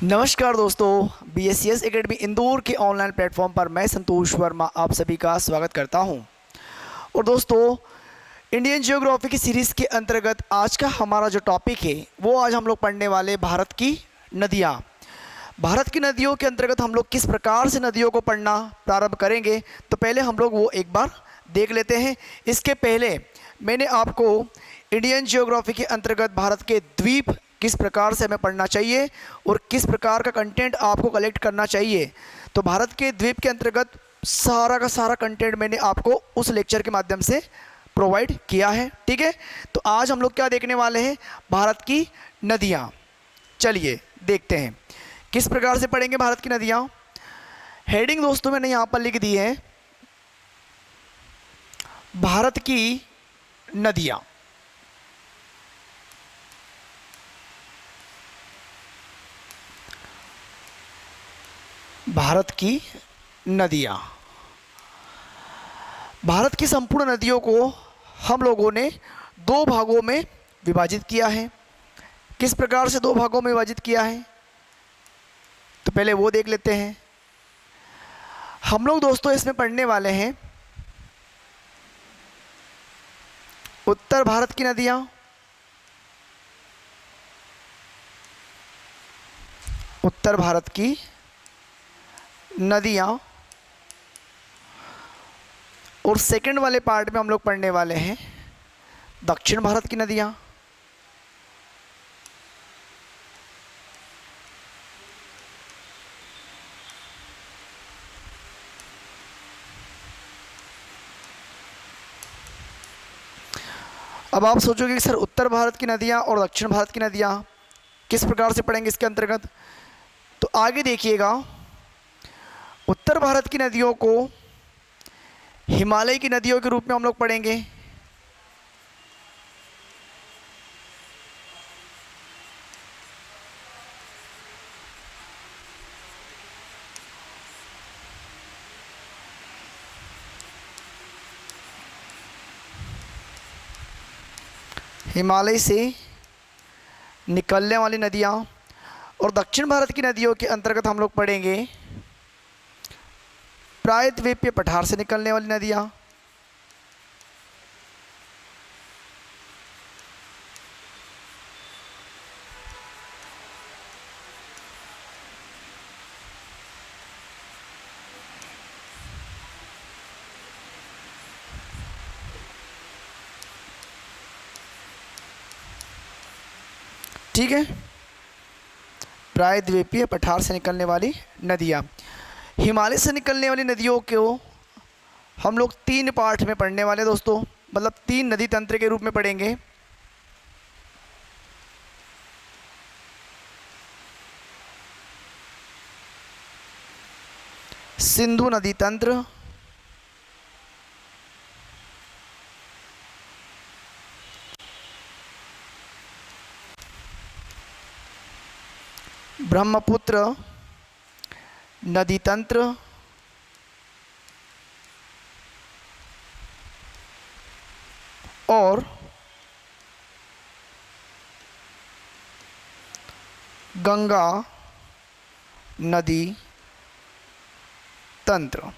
नमस्कार दोस्तों, BSCS academy Indore के ऑनलाइन प्लेटफॉर्म पर मैं संतोष वर्मा आप सभी का स्वागत करता हूं। और दोस्तों, इंडियन ज्योग्राफी की सीरीज़ के अंतर्गत आज का हमारा जो टॉपिक है वो आज हम लोग पढ़ने वाले भारत की नदियां। भारत की नदियों के अंतर्गत हम लोग किस प्रकार से नदियों को पढ़ना प्रारंभ करेंगे, तो पहले हम लोग वो एक बार देख लेते हैं। इसके पहले मैंने आपको इंडियन ज्योग्राफी के अंतर्गत भारत के द्वीप किस प्रकार से हमें पढ़ना चाहिए और किस प्रकार का कंटेंट आपको कलेक्ट करना चाहिए, तो भारत के द्वीप के अंतर्गत सारा का सारा कंटेंट मैंने आपको उस लेक्चर के माध्यम से प्रोवाइड किया है। ठीक है, तो आज हम लोग क्या देखने वाले हैं, भारत की नदियाँ। चलिए देखते हैं किस प्रकार से पढ़ेंगे भारत की नदियाँ। हेडिंग दोस्तों मैंने यहाँ पर लिख दी है, भारत की नदियाँ। भारत की नदियाँ, भारत की संपूर्ण नदियों को हम लोगों ने दो भागों में विभाजित किया है। किस प्रकार से दो भागों में विभाजित किया है, तो पहले वो देख लेते हैं। हम लोग दोस्तों इसमें पढ़ने वाले हैं उत्तर भारत की नदियाँ, उत्तर भारत की नदियाँ, और सेकंड वाले पार्ट में हम लोग पढ़ने वाले हैं दक्षिण भारत की नदियाँ। अब आप सोचोगे कि सर उत्तर भारत की नदियाँ और दक्षिण भारत की नदियाँ किस प्रकार से पढ़ेंगे इसके अंतर्गत, तो आगे देखिएगा। उत्तर भारत की नदियों को हिमालय की नदियों के रूप में हम लोग पढ़ेंगे। हिमालय से निकलने वाली नदियाँ, और दक्षिण भारत की नदियों के अंतर्गत हम लोग पढ़ेंगे प्रायद्वीपीय पठार से निकलने वाली नदियाँ। ठीक है, प्रायद्वीपीय पठार से निकलने वाली नदियाँ। हिमालय से निकलने वाली नदियों को हम लोग तीन पार्ट में पढ़ने वाले दोस्तों, मतलब तीन नदी तंत्र के रूप में पढ़ेंगे। सिंधु नदी तंत्र, ब्रह्मपुत्र नदी तंत्र, और गंगा नदी तंत्र।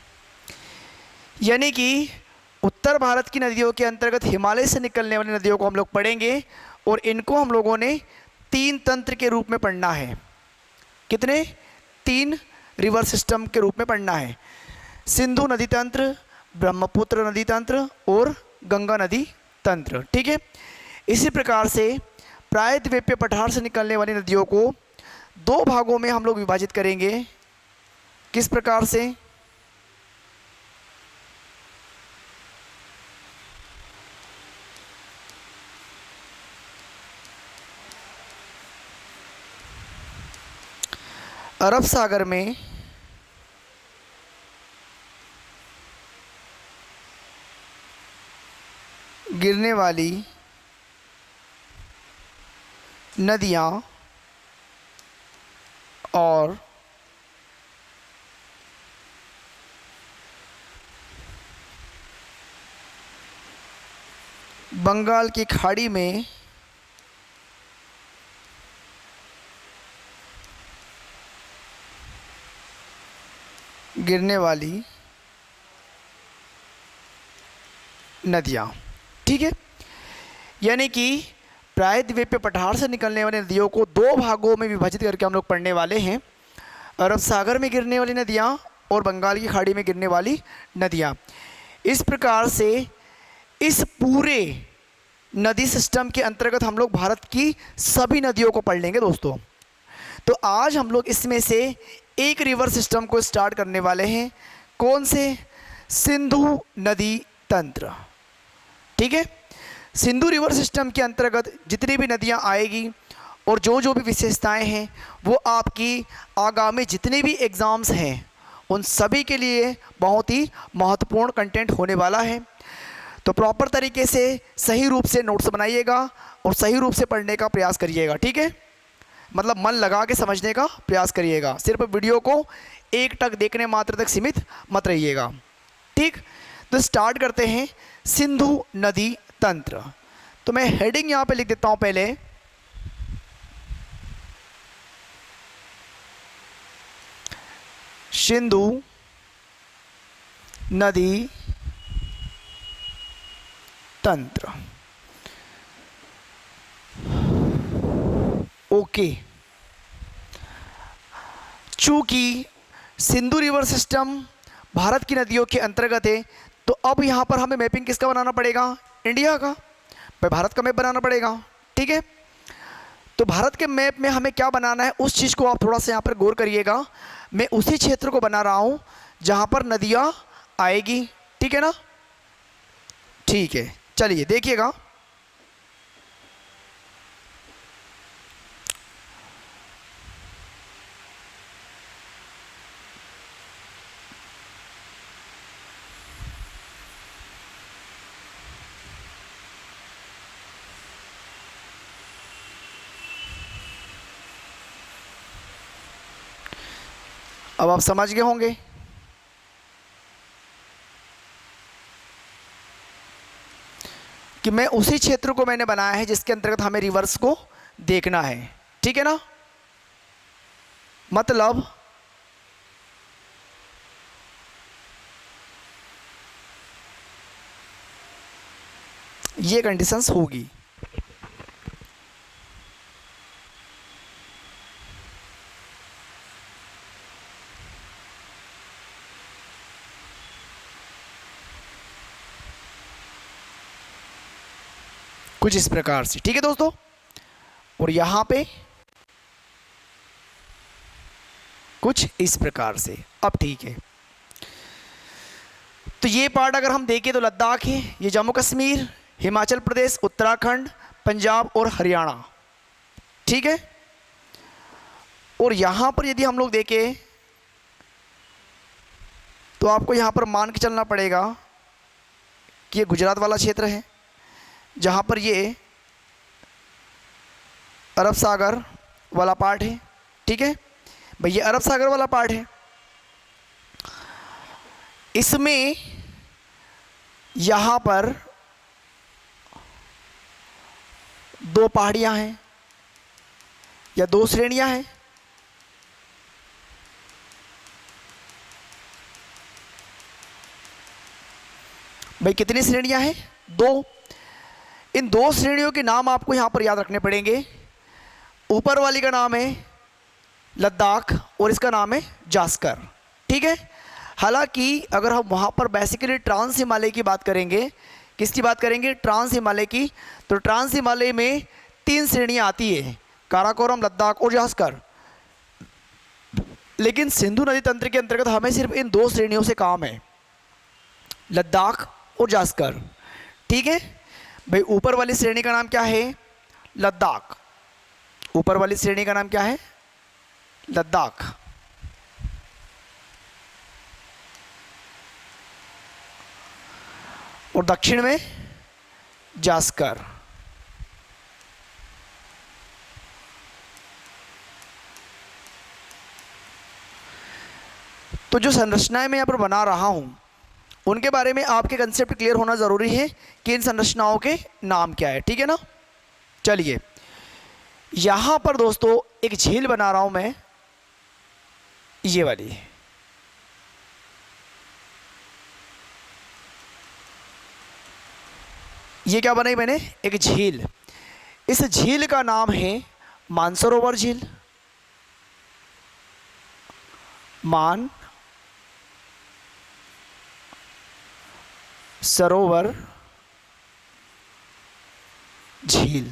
यानी कि उत्तर भारत की नदियों के अंतर्गत हिमालय से निकलने वाली नदियों को हम लोग पढ़ेंगे, और इनको हम लोगों ने तीन तंत्र के रूप में पढ़ना है। कितने? तीन रिवर सिस्टम के रूप में पढ़ना है। सिंधु नदी तंत्र, ब्रह्मपुत्र नदी तंत्र और गंगा नदी तंत्र। ठीक है, इसी प्रकार से प्रायद्वीपीय पठार से निकलने वाली नदियों को दो भागों में हम लोग विभाजित करेंगे। किस प्रकार से? अरब सागर में गिरने वाली नदियाँ और बंगाल की खाड़ी में गिरने वाली नदियाँ, ठीक है। यानी कि प्रायद्वीप पे पठार से निकलने वाली नदियों को दो भागों में विभाजित करके हम लोग पढ़ने वाले हैं। अरब सागर में गिरने वाली नदियाँ और बंगाल की खाड़ी में गिरने वाली नदियाँ। इस प्रकार से इस पूरे नदी सिस्टम के अंतर्गत हम लोग भारत की सभी नदियों को पढ़ लेंगे दोस्तों। तो आज हम लोग इसमें से एक रिवर सिस्टम को स्टार्ट करने वाले हैं। कौन से? सिंधु नदी तंत्र, ठीक है। सिंधु रिवर सिस्टम के अंतर्गत जितनी भी नदियां आएगी और जो भी विशेषताएं हैं वो आपकी आगामी जितने भी एग्ज़ाम्स हैं उन सभी के लिए बहुत ही महत्वपूर्ण कंटेंट होने वाला है। तो प्रॉपर तरीके से सही रूप से नोट्स बनाइएगा और सही रूप से पढ़ने का प्रयास करिएगा, ठीक है। मतलब मन लगा के समझने का प्रयास करिएगा, सिर्फ वीडियो को एक टक देखने मात्र तक सीमित मत रहिएगा, ठीक। तो स्टार्ट करते हैं सिंधु नदी तंत्र। तो मैं हेडिंग यहाँ पे लिख देता हूँ पहले। सिंधु नदी तंत्र, ओके। चूंकि सिंधु रिवर सिस्टम भारत की नदियों के अंतर्गत है तो अब यहाँ पर हमें मैपिंग किसका बनाना पड़ेगा? इंडिया का, भाई भारत का मैप बनाना पड़ेगा, ठीक है। तो भारत के मैप में हमें क्या बनाना है उस चीज़ को आप थोड़ा सा यहाँ पर गौर करिएगा। मैं उसी क्षेत्र को बना रहा हूँ जहाँ पर नदियाँ आएगी, ठीक है ना। ठीक है, चलिए देखिएगा। अब आप समझ गए होंगे कि मैं उसी क्षेत्र को मैंने बनाया है जिसके अंतर्गत हमें रिवर्स को देखना है, ठीक है ना। मतलब ये कंडीशंस होगी। कुछ इस प्रकार से, ठीक है दोस्तों। और यहां पे कुछ इस प्रकार से। अब ठीक है, तो ये पार्ट अगर हम देखें तो लद्दाख है, ये जम्मू कश्मीर, हिमाचल प्रदेश, उत्तराखंड, पंजाब और हरियाणा, ठीक है। और यहां पर यदि हम लोग देखें तो आपको यहां पर मान के चलना पड़ेगा कि ये गुजरात वाला क्षेत्र है जहाँ पर ये अरब सागर वाला पार्ट है, ठीक है भाई, ये अरब सागर वाला पार्ट है। इसमें यहाँ पर दो पहाड़ियाँ हैं या दो श्रेणियाँ हैं। भाई कितनी श्रेणियाँ हैं? दो। इन दो श्रेणियों के नाम आपको यहाँ पर याद रखने पड़ेंगे। ऊपर वाली का नाम है लद्दाख और इसका नाम है जास्कर, ठीक है। हालांकि अगर हम वहाँ पर बेसिकली ट्रांस हिमालय की बात करेंगे, किसकी बात करेंगे? ट्रांस हिमालय की। तो ट्रांस हिमालय में तीन श्रेणियाँ आती है, काराकोरम, लद्दाख और जास्कर। लेकिन सिंधु नदी तंत्र के अंतर्गत हमें सिर्फ इन दो श्रेणियों से काम है, लद्दाख और जास्कर, ठीक है भाई। ऊपर वाली श्रेणी का नाम क्या है? लद्दाख। ऊपर वाली श्रेणी का नाम क्या है? लद्दाख। और दक्षिण में जास्कर। तो जो संरचनाएं मैं यहाँ पर बना रहा हूं उनके बारे में आपके कंसेप्ट क्लियर होना ज़रूरी है कि इन संरचनाओं के नाम क्या है, ठीक है ना। चलिए यहाँ पर दोस्तों एक झील बना रहा हूँ मैं, ये वाली। ये क्या बनाई मैंने, एक झील। इस झील का नाम है मानसरोवर झील, मान सरोवर झील।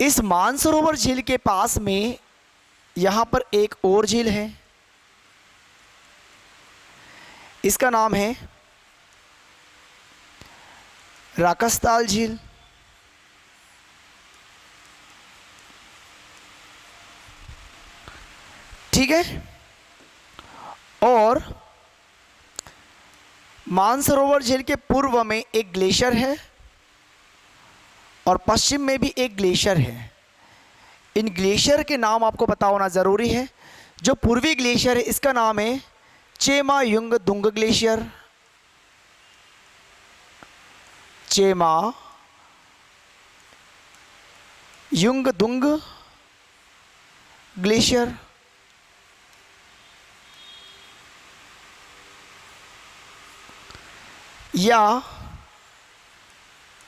इस मानसरोवर झील के पास में यहां पर एक और झील है, इसका नाम है राकसताल झील। ठीक है। और मानसरोवर झील के पूर्व में एक ग्लेशियर है और पश्चिम में भी एक ग्लेशियर है। इन ग्लेशियर के नाम आपको पता होना ज़रूरी है। जो पूर्वी ग्लेशियर है इसका नाम है Chema Jung दुंग glacier, Chema Jung दुंग glacier. या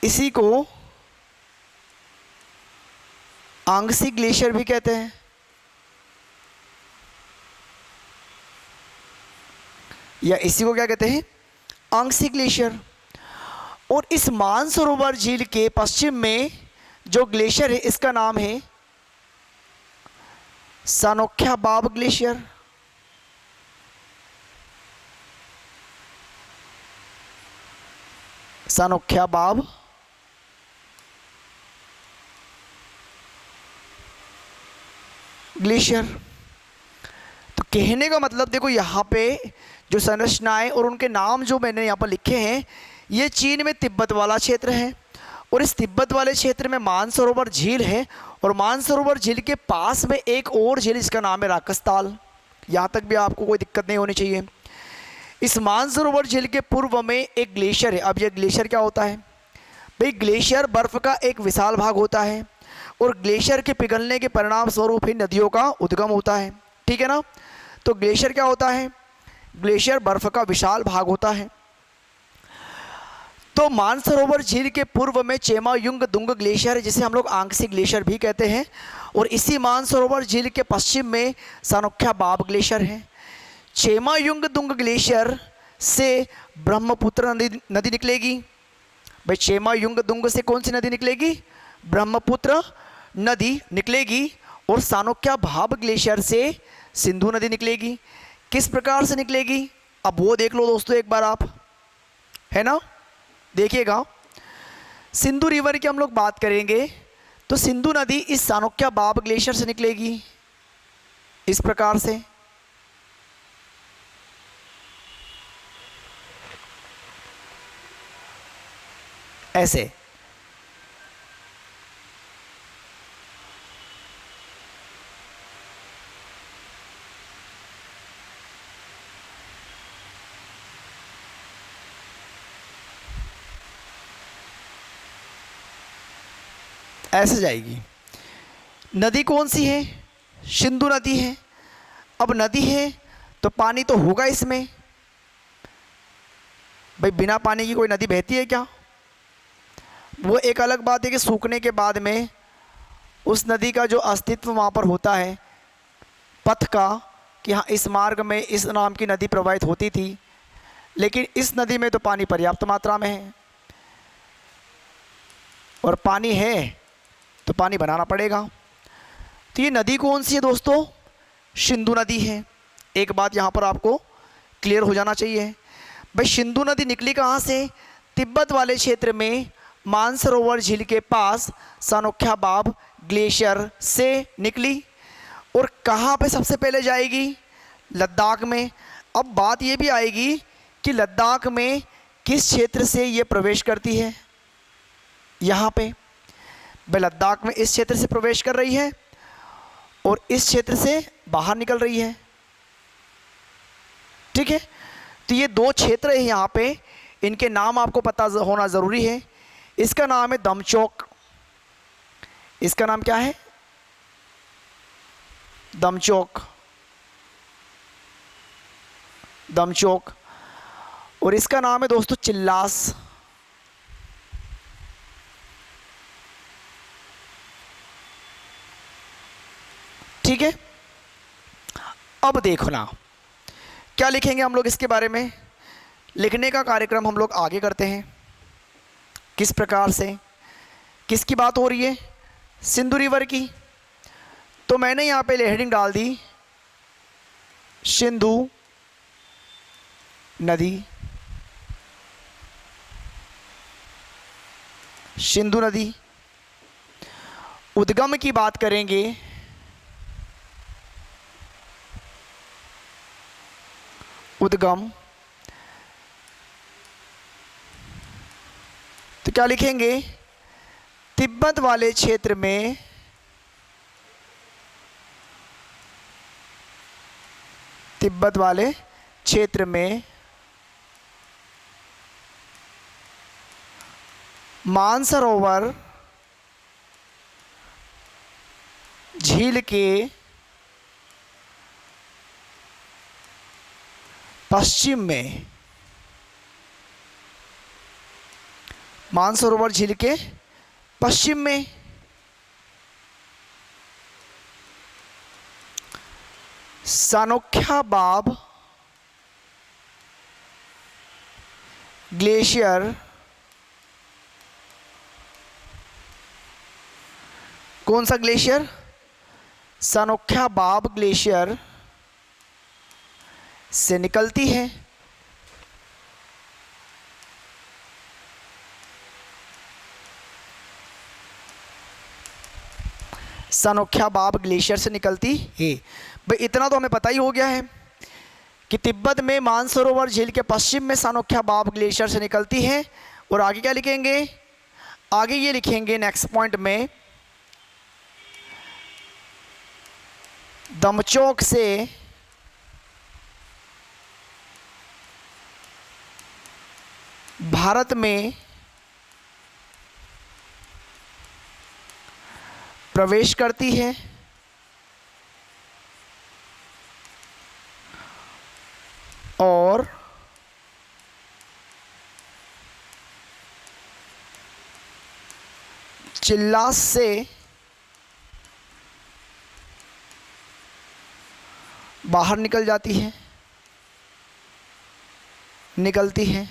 इसी को आंगसी ग्लेशियर भी कहते हैं। या इसी को क्या कहते हैं, आंगसी ग्लेशियर। और इस मानसरोवर झील के पश्चिम में जो ग्लेशियर है इसका नाम है सानोख्या बाब ग्लेशियर। सानोख्या बाब ग्लेशियर। तो कहने का मतलब देखो, यहाँ पे जो संरचनाएं और उनके नाम जो मैंने यहाँ पर लिखे हैं, ये चीन में तिब्बत वाला क्षेत्र है। और इस तिब्बत वाले क्षेत्र में मानसरोवर झील है और मानसरोवर झील के पास में एक और झील, इसका नाम है राकसताल। यहाँ तक भी आपको कोई दिक्कत नहीं होनी चाहिए। इस मानसरोवर झील के पूर्व में एक ग्लेशियर है। अब यह ग्लेशियर क्या होता है भाई, ग्लेशियर बर्फ का एक विशाल भाग होता है और ग्लेशियर के पिघलने के परिणाम स्वरूप ही नदियों का उद्गम होता है। ठीक है ना। तो ग्लेशियर क्या होता है, ग्लेशियर बर्फ का विशाल भाग होता है। तो मानसरोवर झील के पूर्व में चेमा युंग दुंग ग्लेशियर है, जिसे हम लोग आंगसी ग्लेशियर भी कहते हैं। और इसी मानसरोवर झील के पश्चिम में सानोख्या बाब ग्लेशियर है। चेमा युंग दुंग ग्लेशियर से ब्रह्मपुत्र नदी निकलेगी। भाई चेमा युंग दुंग से कौन सी नदी निकलेगी, ब्रह्मपुत्र नदी निकलेगी। और सानोख्या बाब ग्लेशियर से सिंधु नदी निकलेगी। किस प्रकार से निकलेगी, अब वो देख लो दोस्तों एक बार आप, है ना। देखिएगा, सिंधु रिवर की हम लोग बात करेंगे तो सिंधु नदी इस सानोख्या बाब ग्लेशियर से निकलेगी इस प्रकार से। ऐसे ऐसे जाएगी। नदी कौन सी है, सिंधु नदी है। अब नदी है तो पानी तो होगा इसमें। भाई बिना पानी की कोई नदी बहती है क्या। वो एक अलग बात है कि सूखने के बाद में उस नदी का जो अस्तित्व वहाँ पर होता है, पथ का, कि हाँ इस मार्ग में इस नाम की नदी प्रवाहित होती थी, लेकिन इस नदी में तो पानी पर्याप्त मात्रा में है और पानी है तो पानी बनाना पड़ेगा। तो ये नदी कौन सी है दोस्तों, सिंधु नदी है। एक बात यहाँ पर आपको क्लियर हो जाना चाहिए। भाई सिंधु नदी निकली कहाँ से, तिब्बत वाले क्षेत्र में मानसरोवर झील के पास सानोख्या बाब ग्लेशियर से निकली। और कहाँ पे सबसे पहले जाएगी, लद्दाख में। अब बात ये भी आएगी कि लद्दाख में किस क्षेत्र से ये प्रवेश करती है। यहाँ पे भाई लद्दाख में इस क्षेत्र से प्रवेश कर रही है और इस क्षेत्र से बाहर निकल रही है। ठीक है। तो ये दो क्षेत्र है यहाँ पे, इनके नाम आपको पता होना ज़रूरी है। इसका नाम है दमचौक। इसका नाम क्या है, दमचौक। दमचौक। और इसका नाम है दोस्तों चिल्लास। ठीक है, अब देखना क्या लिखेंगे हम लोग इसके बारे में। लिखने का कार्यक्रम हम लोग आगे करते हैं। किस प्रकार से, किसकी बात हो रही है, सिंधु रिवर की। तो मैंने यहाँ पे हेडिंग डाल दी सिंधु नदी। सिंधु नदी उद्गम की बात करेंगे, उद्गम। तो क्या लिखेंगे, तिब्बत वाले क्षेत्र में, तिब्बत वाले क्षेत्र में मानसरोवर झील के पश्चिम में, मानसरोवर झील के पश्चिम में सानोख्या बाब ग्लेशियर, कौन सा ग्लेशियर, सानोख्या बाब ग्लेशियर से निकलती है। सानोख्या बाब ग्लेशियर से निकलती है। भाई इतना तो हमें पता ही हो गया है कि तिब्बत में मानसरोवर झील के पश्चिम में सानोख्या बाब ग्लेशियर से निकलती है। और आगे क्या लिखेंगे, आगे ये लिखेंगे नेक्स्ट पॉइंट में, दमचौक से भारत में प्रवेश करती है और चिल्लास से बाहर निकल जाती है, निकलती है।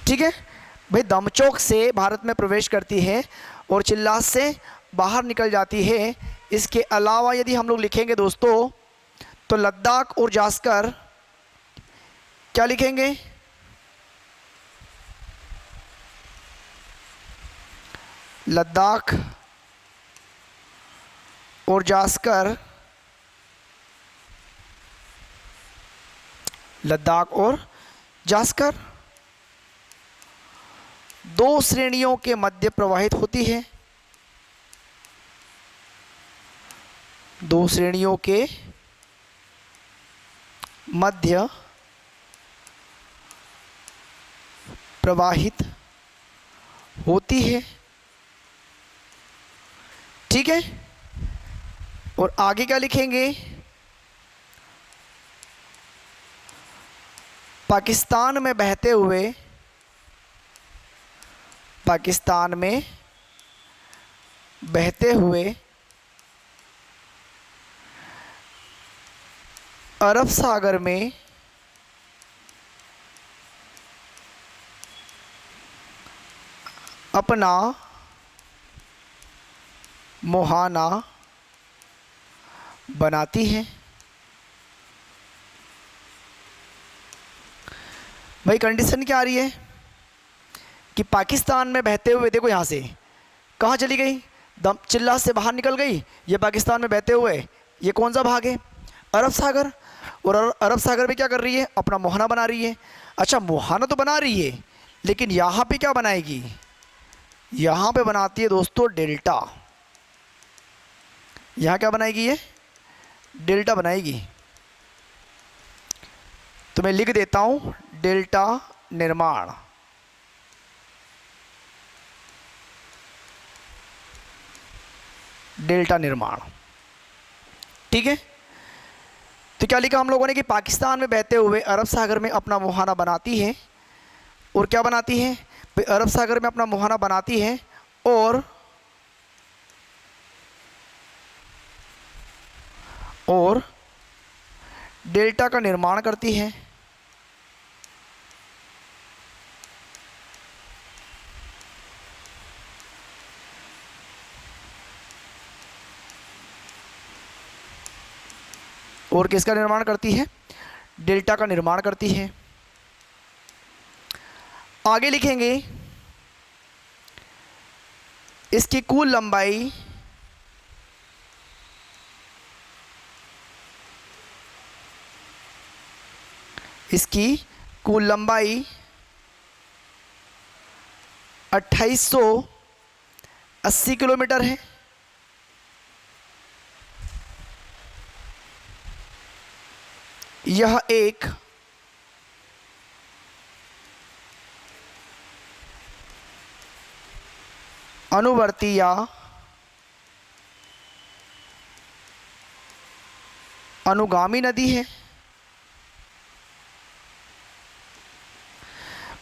ठीक है भाई, दमचौक से भारत में प्रवेश करती है और चिल्लास से बाहर निकल जाती है। इसके अलावा यदि हम लोग लिखेंगे दोस्तों, तो लद्दाख और जास्कर, क्या लिखेंगे, लद्दाख और जास्कर, लद्दाख और जास्कर दो श्रेणियों के मध्य प्रवाहित होती है, दो श्रेणियों के मध्य प्रवाहित होती है। ठीक है, और आगे क्या लिखेंगे, पाकिस्तान में बहते हुए, पाकिस्तान में बहते हुए अरब सागर में अपना मुहाना बनाती है। भाई कंडीशन क्या आ रही है कि पाकिस्तान में बहते हुए, देखो यहाँ से कहाँ चली गई, दम चिल्लास से बाहर निकल गई। ये पाकिस्तान में बहते हुए ये कौन सा भाग है, अरब सागर। और अरब सागर में क्या कर रही है, अपना मुहाना बना रही है। अच्छा मुहाना तो बना रही है, लेकिन यहाँ पे क्या बनाएगी, यहाँ पे बनाती है दोस्तों डेल्टा। यहाँ क्या बनाएगी, ये डेल्टा बनाएगी। तो मैं लिख देता हूँ डेल्टा निर्माण। डेल्टा निर्माण, ठीक है। तो क्या लिखा हम लोगों ने कि पाकिस्तान में बहते हुए अरब सागर में अपना मुहाना बनाती है। और क्या बनाती है, अरब सागर में अपना मुहाना बनाती है और और डेल्टा का निर्माण करती है। और किसका निर्माण करती है? डेल्टा का निर्माण करती है। आगे लिखेंगे इसकी कुल लंबाई इसकी कुल लंबाई 2880 किलोमीटर है। यह एक अनुवर्ती या अनुगामी नदी है।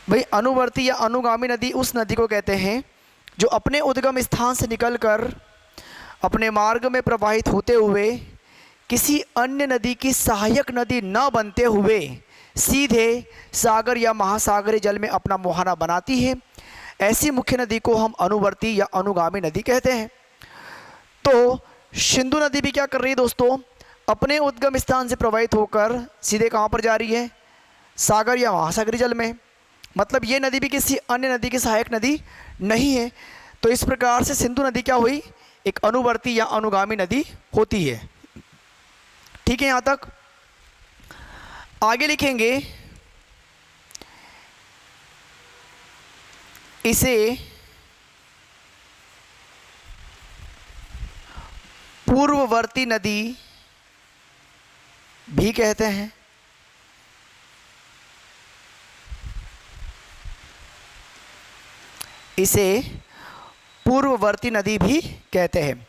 भाई अनुवर्ती या अनुगामी नदी उस नदी को कहते हैं जो अपने उद्गम स्थान से निकलकर अपने मार्ग में प्रवाहित होते हुए किसी अन्य नदी की सहायक नदी न बनते हुए सीधे सागर या महासागरीय जल में अपना मुहाना बनाती है। ऐसी मुख्य नदी को हम अनुवर्ती या अनुगामी नदी कहते हैं। तो सिंधु नदी भी क्या कर रही है दोस्तों? अपने उद्गम स्थान से प्रवाहित होकर सीधे कहाँ पर जा रही है? सागर या महासागरीय जल में। मतलब ये नदी भी किसी अन्य नदी की सहायक नदी नहीं है। तो इस प्रकार से सिंधु नदी क्या हुई? एक अनुवर्ती या अनुगामी नदी होती है। ठीक है, यहाँ तक। आगे लिखेंगे इसे पूर्ववर्ती नदी भी कहते हैं। इसे पूर्ववर्ती नदी भी कहते हैं।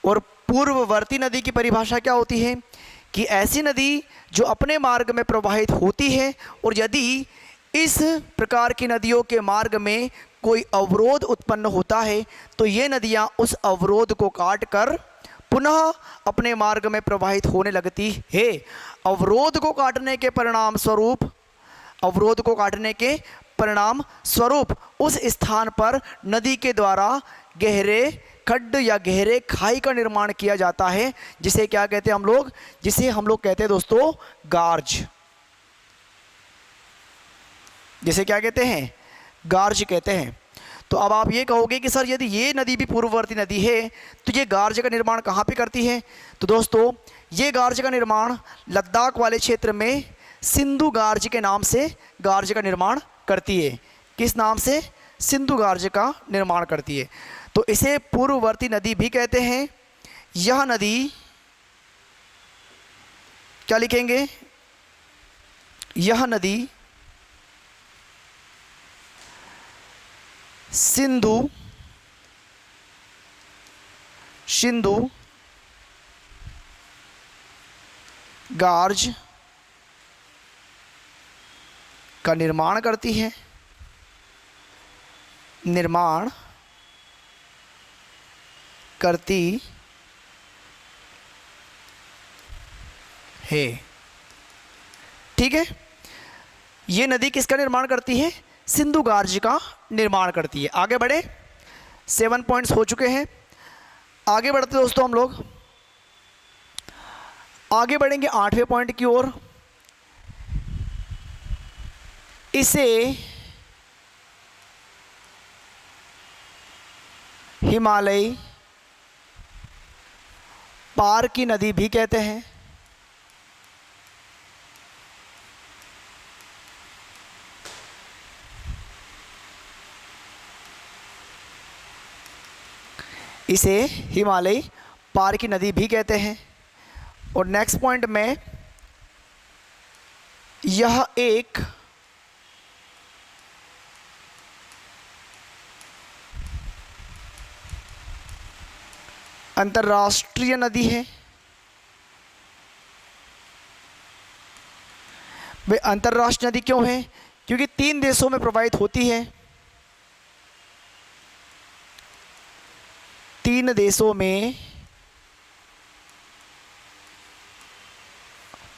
और पूर्ववर्ती नदी की परिभाषा क्या होती है? कि ऐसी नदी जो अपने मार्ग में प्रवाहित होती है और यदि इस प्रकार की नदियों के मार्ग में कोई अवरोध उत्पन्न होता है तो ये नदियाँ उस अवरोध को काट कर पुनः अपने मार्ग में प्रवाहित होने लगती है। अवरोध को काटने के परिणाम स्वरूप उस स्थान पर नदी के द्वारा गहरे खड्ड या गहरे खाई का निर्माण किया जाता है, जिसे क्या कहते हैं हम लोग? जिसे हम लोग कहते हैं दोस्तों गार्ज। जिसे क्या कहते हैं? गार्ज कहते हैं। तो अब आप ये कहोगे कि सर यदि ये नदी भी पूर्ववर्ती नदी है तो ये गार्ज का निर्माण कहाँ पे करती है? तो दोस्तों ये गार्ज का निर्माण लद्दाख वाले क्षेत्र में सिंधु गार्ज के नाम से गार्ज का निर्माण करती है। किस नाम से? सिंधु गार्ज का निर्माण करती है। तो इसे पूर्ववर्ती नदी भी कहते हैं। यह नदी क्या लिखेंगे? यह नदी सिंधु गार्ज का निर्माण करती है। ठीक है, ये नदी किसका निर्माण करती है? सिंधु गार्ज का निर्माण करती है। आगे बढ़े, 7 पॉइंट्स हो चुके हैं। आगे बढ़ते दोस्तों हम लोग आगे बढ़ेंगे 8वें पॉइंट की ओर। इसे हिमालय पार की नदी भी कहते हैं। इसे हिमालय पार की नदी भी कहते हैं। और नेक्स्ट पॉइंट में यह एक अंतर्राष्ट्रीय नदी है। वे अंतर्राष्ट्रीय नदी क्यों है? क्योंकि 3 देशों में प्रवाहित होती है। 3 देशों में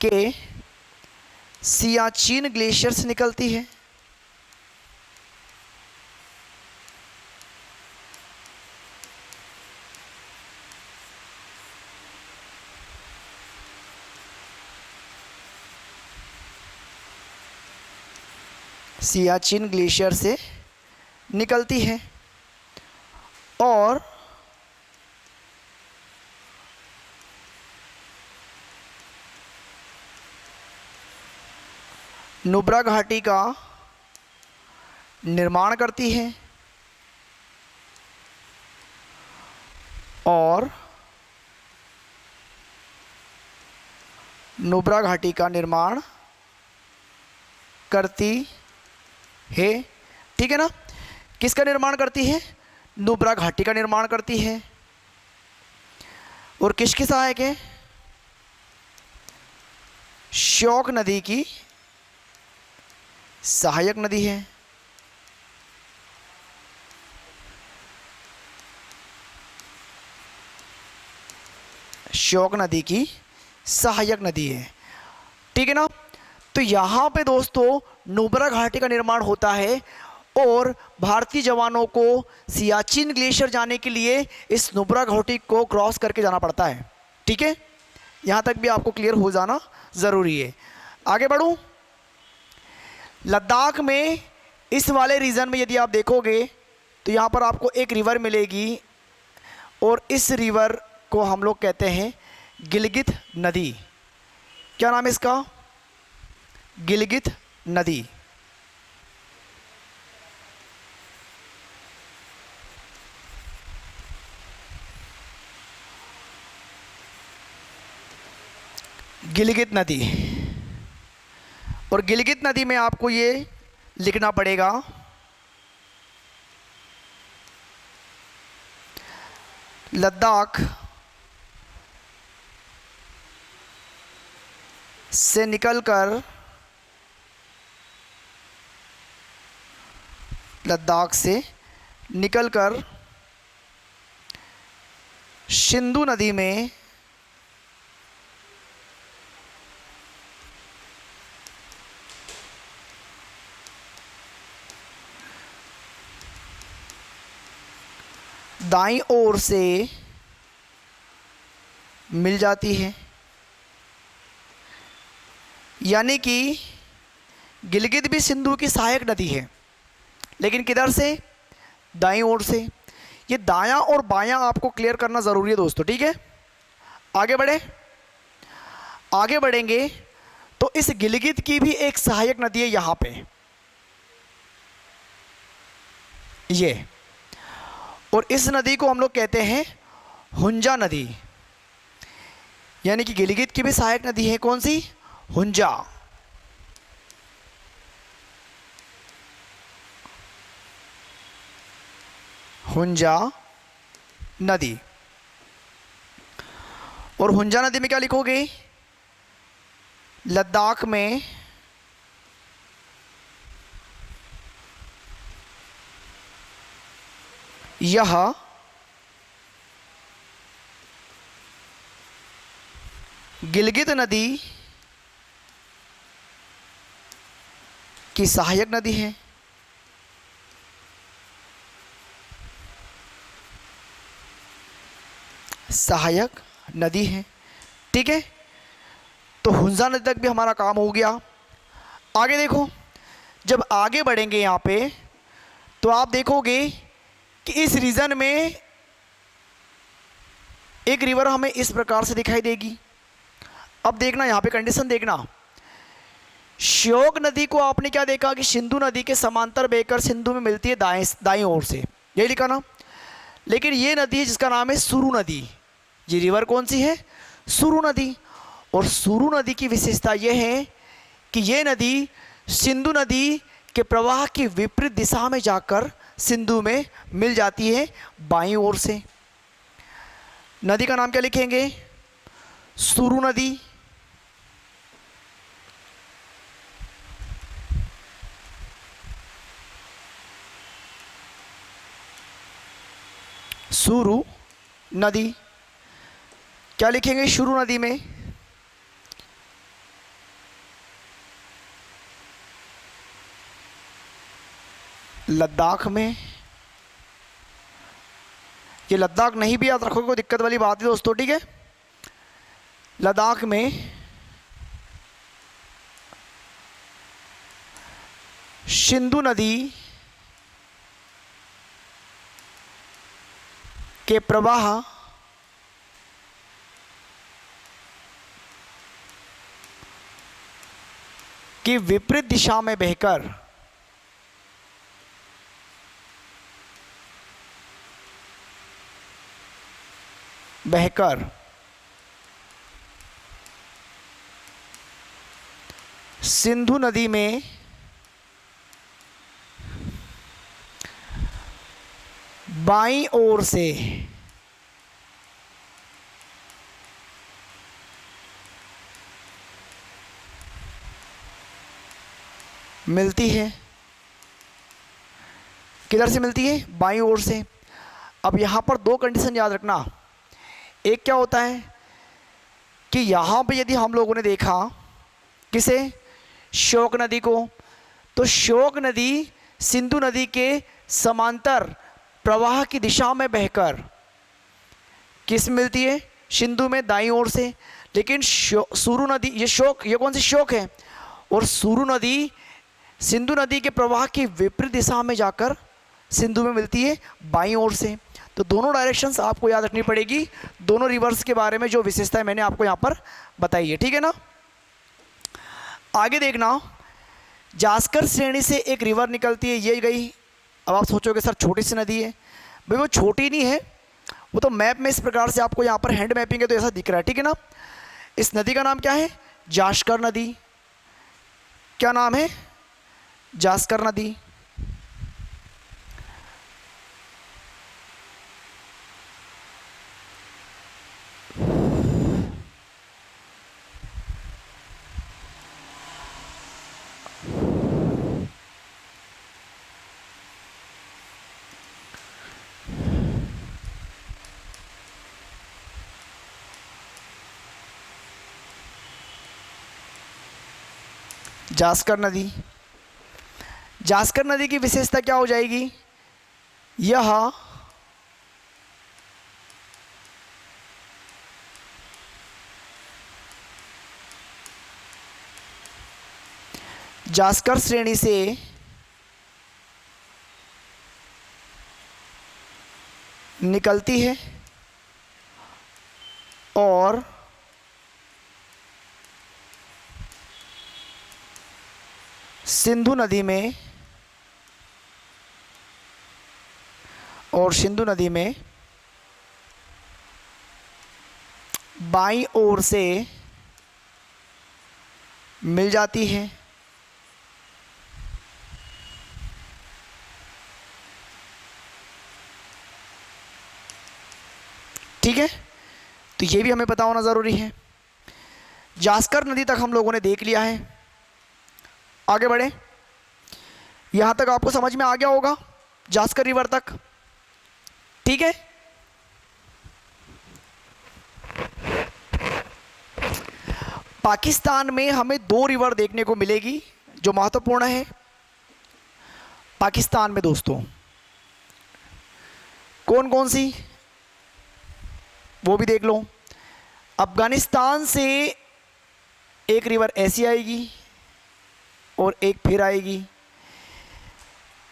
के सियाचिन ग्लेशियर से निकलती है। सियाचिन ग्लेशियर से निकलती है और नुब्रा घाटी का निर्माण करती है और नुब्रा घाटी का निर्माण करती है। ठीक है ना, किसका निर्माण करती है? नुब्रा घाटी का निर्माण करती है। और किसकी सहायक है? श्योक नदी की सहायक नदी है। श्योक नदी की सहायक नदी है। ठीक है ना, तो यहाँ पे दोस्तों नुब्रा घाटी का निर्माण होता है और भारतीय जवानों को सियाचिन ग्लेशियर जाने के लिए इस नुब्रा घाटी को क्रॉस करके जाना पड़ता है। ठीक है, यहाँ तक भी आपको क्लियर हो जाना ज़रूरी है। आगे बढ़ूँ, लद्दाख में इस वाले रीजन में यदि आप देखोगे तो यहाँ पर आपको एक रिवर मिलेगी और इस रिवर को हम लोग कहते हैं गिलगित नदी। क्या नाम है इसका? गिलगित नदी। गिलगित नदी। और गिलगित नदी में आपको ये लिखना पड़ेगा लद्दाख से निकलकर सिंधु नदी में दाईं ओर से मिल जाती है। यानी कि गिलगित भी सिंधु की सहायक नदी है, लेकिन किधर से? दाईं ओर से। ये दायां और बायां आपको क्लियर करना ज़रूरी है दोस्तों। ठीक है, आगे बढ़ेंगे तो इस गिलगित की भी एक सहायक नदी है यहाँ पे, ये, और इस नदी को हम लोग कहते हैं हुंजा नदी। यानी कि गिलगित की भी सहायक नदी है कौन सी? हुंजा। हुंजा नदी। और हुंजा नदी में क्या लिखोगे? लद्दाख में यह गिलगित नदी की सहायक नदी है। सहायक नदी है। ठीक है, तो हुंजा नदी तक भी हमारा काम हो गया। आगे देखो, जब आगे बढ़ेंगे यहाँ पे तो आप देखोगे कि इस रीजन में एक रिवर हमें इस प्रकार से दिखाई देगी। अब देखना यहाँ पे कंडीशन देखना, श्योक नदी को आपने क्या देखा कि सिंधु नदी के समांतर बहकर सिंधु में मिलती है दाईं ओर से, यही लिखा ना। लेकिन ये नदी है जिसका नाम है सुरु नदी। ये रिवर कौन सी है? सुरु नदी। और सुरु नदी की विशेषता यह है कि ये नदी सिंधु नदी के प्रवाह की विपरीत दिशा में जाकर सिंधु में मिल जाती है बाईं ओर से। नदी का नाम क्या लिखेंगे? सुरु नदी। सुरु नदी। क्या लिखेंगे शुरू नदी में? लद्दाख में, ये लद्दाख नहीं भी याद रखोगे कोई दिक्कत वाली बात है दोस्तों, ठीक है। लद्दाख में सिंधु नदी के प्रवाह की विपरीत दिशा में बहकर सिंधु नदी में बाईं ओर से मिलती है। किधर से मिलती है? बाईं ओर से। अब यहाँ पर दो कंडीशन याद रखना। एक क्या होता है कि यहाँ पे यदि हम लोगों ने देखा किसे, श्योक नदी को, तो श्योक नदी सिंधु नदी के समांतर प्रवाह की दिशा में बहकर किस मिलती है? सिंधु में दाईं ओर से। लेकिन सुरु नदी, ये श्योक, ये कौन सी श्योक है, और सुरु नदी सिंधु नदी के प्रवाह की विपरीत दिशा में जाकर सिंधु में मिलती है बाईं ओर से। तो दोनों डायरेक्शंस आपको याद रखनी पड़ेगी, दोनों रिवर्स के बारे में जो विशेषताएं मैंने आपको यहाँ पर बताई है, ठीक है ना। आगे देखना, जास्कर श्रेणी से एक रिवर निकलती है, ये गई। अब आप सोचोगे सर छोटी सी नदी है, भाई वो छोटी नहीं है, वो तो मैप में इस प्रकार से आपको यहाँ पर हैंड मैपिंग है तो ऐसा दिख रहा है, ठीक है ना। इस नदी का नाम क्या है? जास्कर नदी। क्या नाम है? जास्कर नदी। जास्कर नदी। जास्कर नदी की विशेषता क्या हो जाएगी? यह जास्कर श्रेणी से निकलती है और सिंधु नदी में बाईं ओर से मिल जाती है। ठीक है, तो ये भी हमें पता होना ज़रूरी है। जास्कर नदी तक हम लोगों ने देख लिया है, आगे बढ़े। यहाँ तक आपको समझ में आ गया होगा, जास्कर रिवर तक, ठीक है। पाकिस्तान में हमें दो रिवर देखने को मिलेगी जो महत्वपूर्ण है। पाकिस्तान में दोस्तों कौन कौन सी, वो भी देख लो। अफगानिस्तान से एक रिवर ऐसी आएगी और एक फिर आएगी।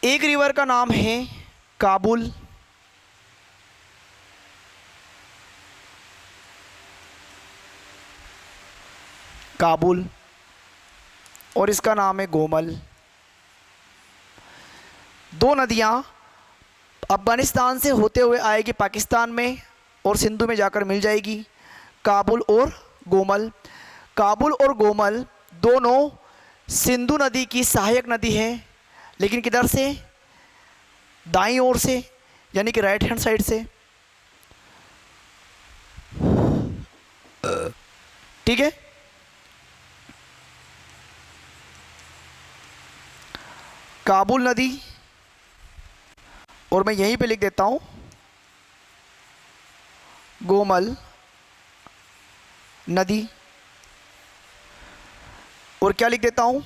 एक रिवर का नाम है काबुल, और इसका नाम है गोमल। दो नदियां अफगानिस्तान से होते हुए आएगी पाकिस्तान में और सिंधु में जाकर मिल जाएगी, काबुल और गोमल। काबुल और गोमल दोनों सिंधु नदी की सहायक नदी है, लेकिन किधर से? दाईं ओर से, यानी कि राइट हैंड साइड से, ठीक है। काबुल नदी, और मैं यहीं पे लिख देता हूं गोमल नदी, और क्या लिख देता हूं?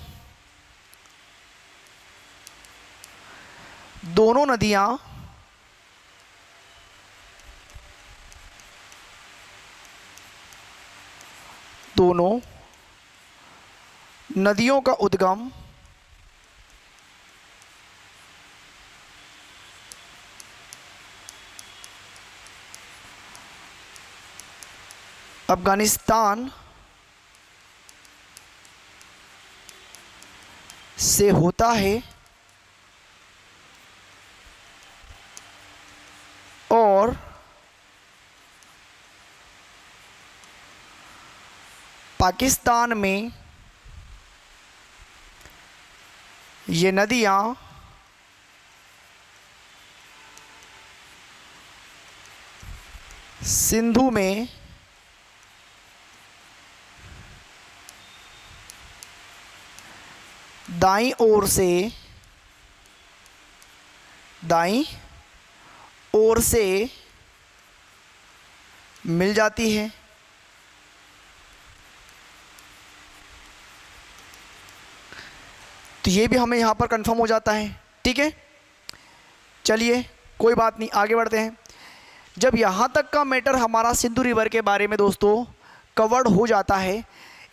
दोनों नदियां दोनों नदियों का उद्गम अफगानिस्तान से होता है और पाकिस्तान में ये नदियां सिंधु में दाईं ओर से मिल जाती है। तो ये भी हमें यहाँ पर कंफर्म हो जाता है। ठीक है, चलिए कोई बात नहीं, आगे बढ़ते हैं। जब यहाँ तक का मैटर हमारा सिंधु रिवर के बारे में दोस्तों कवर्ड हो जाता है,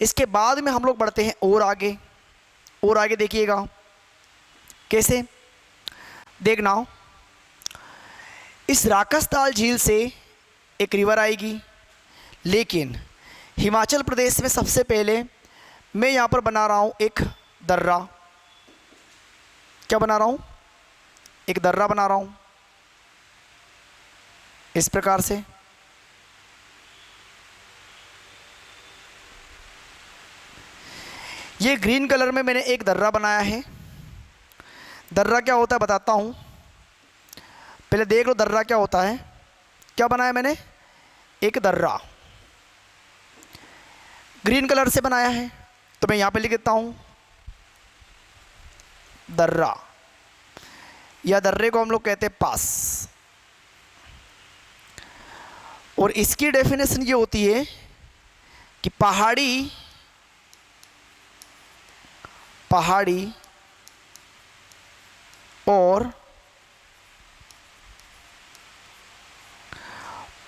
इसके बाद में हम लोग बढ़ते हैं और आगे देखिएगा कैसे। देखना, इस राकसताल झील से एक रिवर आएगी, लेकिन हिमाचल प्रदेश में सबसे पहले मैं यहाँ पर बना रहा हूँ एक दर्रा। क्या बना रहा हूँ? एक दर्रा बना रहा हूँ इस प्रकार से। ये ग्रीन कलर में मैंने एक दर्रा बनाया है। दर्रा क्या होता है बताता हूँ, पहले देख लो दर्रा क्या होता है। क्या बनाया मैंने? एक दर्रा ग्रीन कलर से बनाया है, तो मैं यहाँ पे लिख देता हूँ दर्रा, या दर्रे को हम लोग कहते हैं पास। और इसकी डेफिनेशन ये होती है कि पहाड़ी और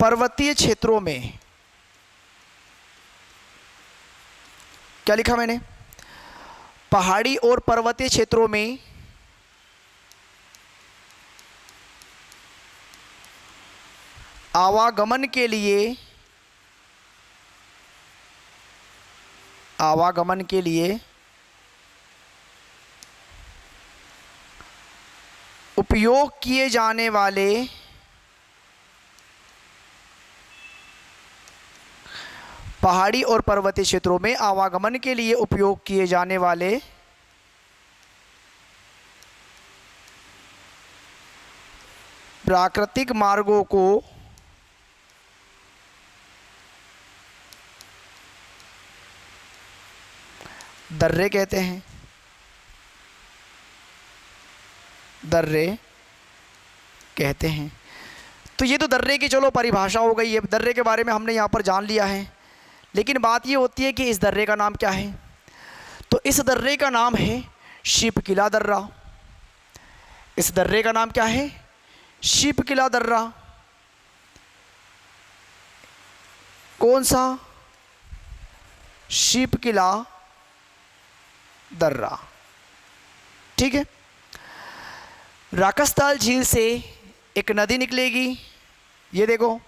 पर्वतीय क्षेत्रों में, क्या लिखा मैंने? पहाड़ी और पर्वतीय क्षेत्रों में आवागमन के लिए उपयोग किए जाने वाले पहाड़ी और पर्वतीय क्षेत्रों में आवागमन के लिए उपयोग किए जाने वाले प्राकृतिक मार्गों को दर्रे कहते हैं। तो ये तो दर्रे की चलो परिभाषा हो गई है, दर्रे के बारे में हमने यहाँ पर जान लिया है। लेकिन बात ये होती है कि इस दर्रे का नाम क्या है? तो इस दर्रे का नाम है शिपकिला दर्रा। इस दर्रे का नाम क्या है? शिपकिला दर्रा। कौन सा? शिपकिला दर्रा। ठीक है, राकसताल झील से एक नदी निकलेगी। ये देखो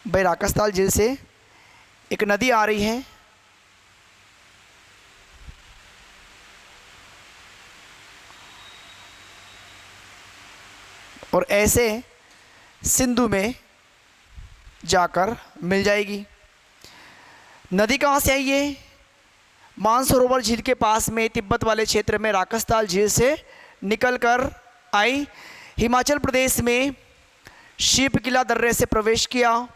भाई, राकसताल झील से एक नदी आ रही है, और ऐसे सिंधु में जाकर मिल जाएगी। नदी कहाँ से आई है? मानसरोवर झील के पास में तिब्बत वाले क्षेत्र में राकसताल झील से निकलकर आई, हिमाचल प्रदेश में शिपकिला दर्रे से प्रवेश किया,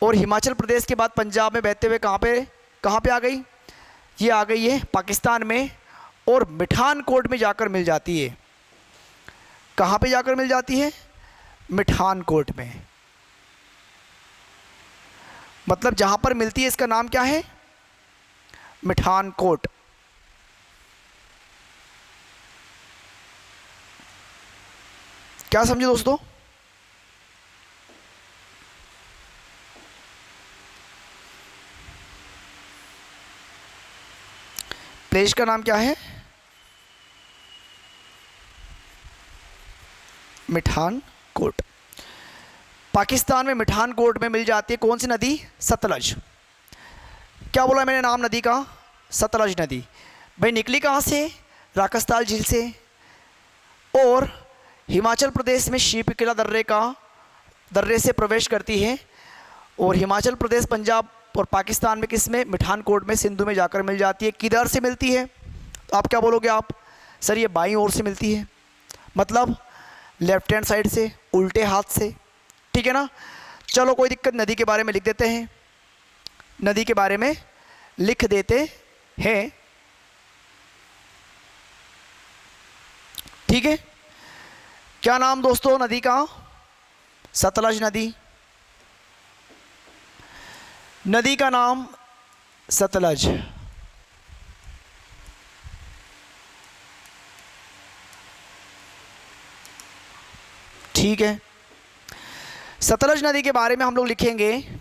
और हिमाचल प्रदेश के बाद पंजाब में बहते हुए कहाँ पे आ गई? ये आ गई है पाकिस्तान में, और मिठानकोट में जाकर मिल जाती है। कहाँ पे जाकर मिल जाती है? मिठानकोट में। मतलब जहाँ पर मिलती है इसका नाम क्या है? मिठानकोट। क्या समझे दोस्तों? प्लेस का नाम क्या है? मिठान कोट। पाकिस्तान में मिठान कोट में मिल जाती है कौन सी नदी? सतलज। क्या बोला मैंने नाम नदी का? सतलज नदी। भाई निकली कहाँ से? राकसताल झील से, और हिमाचल प्रदेश में शीप-किला दर्रे से प्रवेश करती है, और हिमाचल प्रदेश, पंजाब और पाकिस्तान में किस में? मिठान कोट में, सिंधु में जाकर मिल जाती है। किधर से मिलती है? तो आप क्या बोलोगे आप? सर ये बाईं ओर से मिलती है, मतलब लेफ्ट हैंड साइड से, उल्टे हाथ से, ठीक है ना। चलो कोई दिक्कत, नदी के बारे में लिख देते हैं, नदी के बारे में लिख देते हैं, ठीक है। क्या नाम दोस्तों नदी का? सतलज नदी। नदी का नाम सतलज। ठीक है। सतलज नदी के बारे में हम लोग लिखेंगे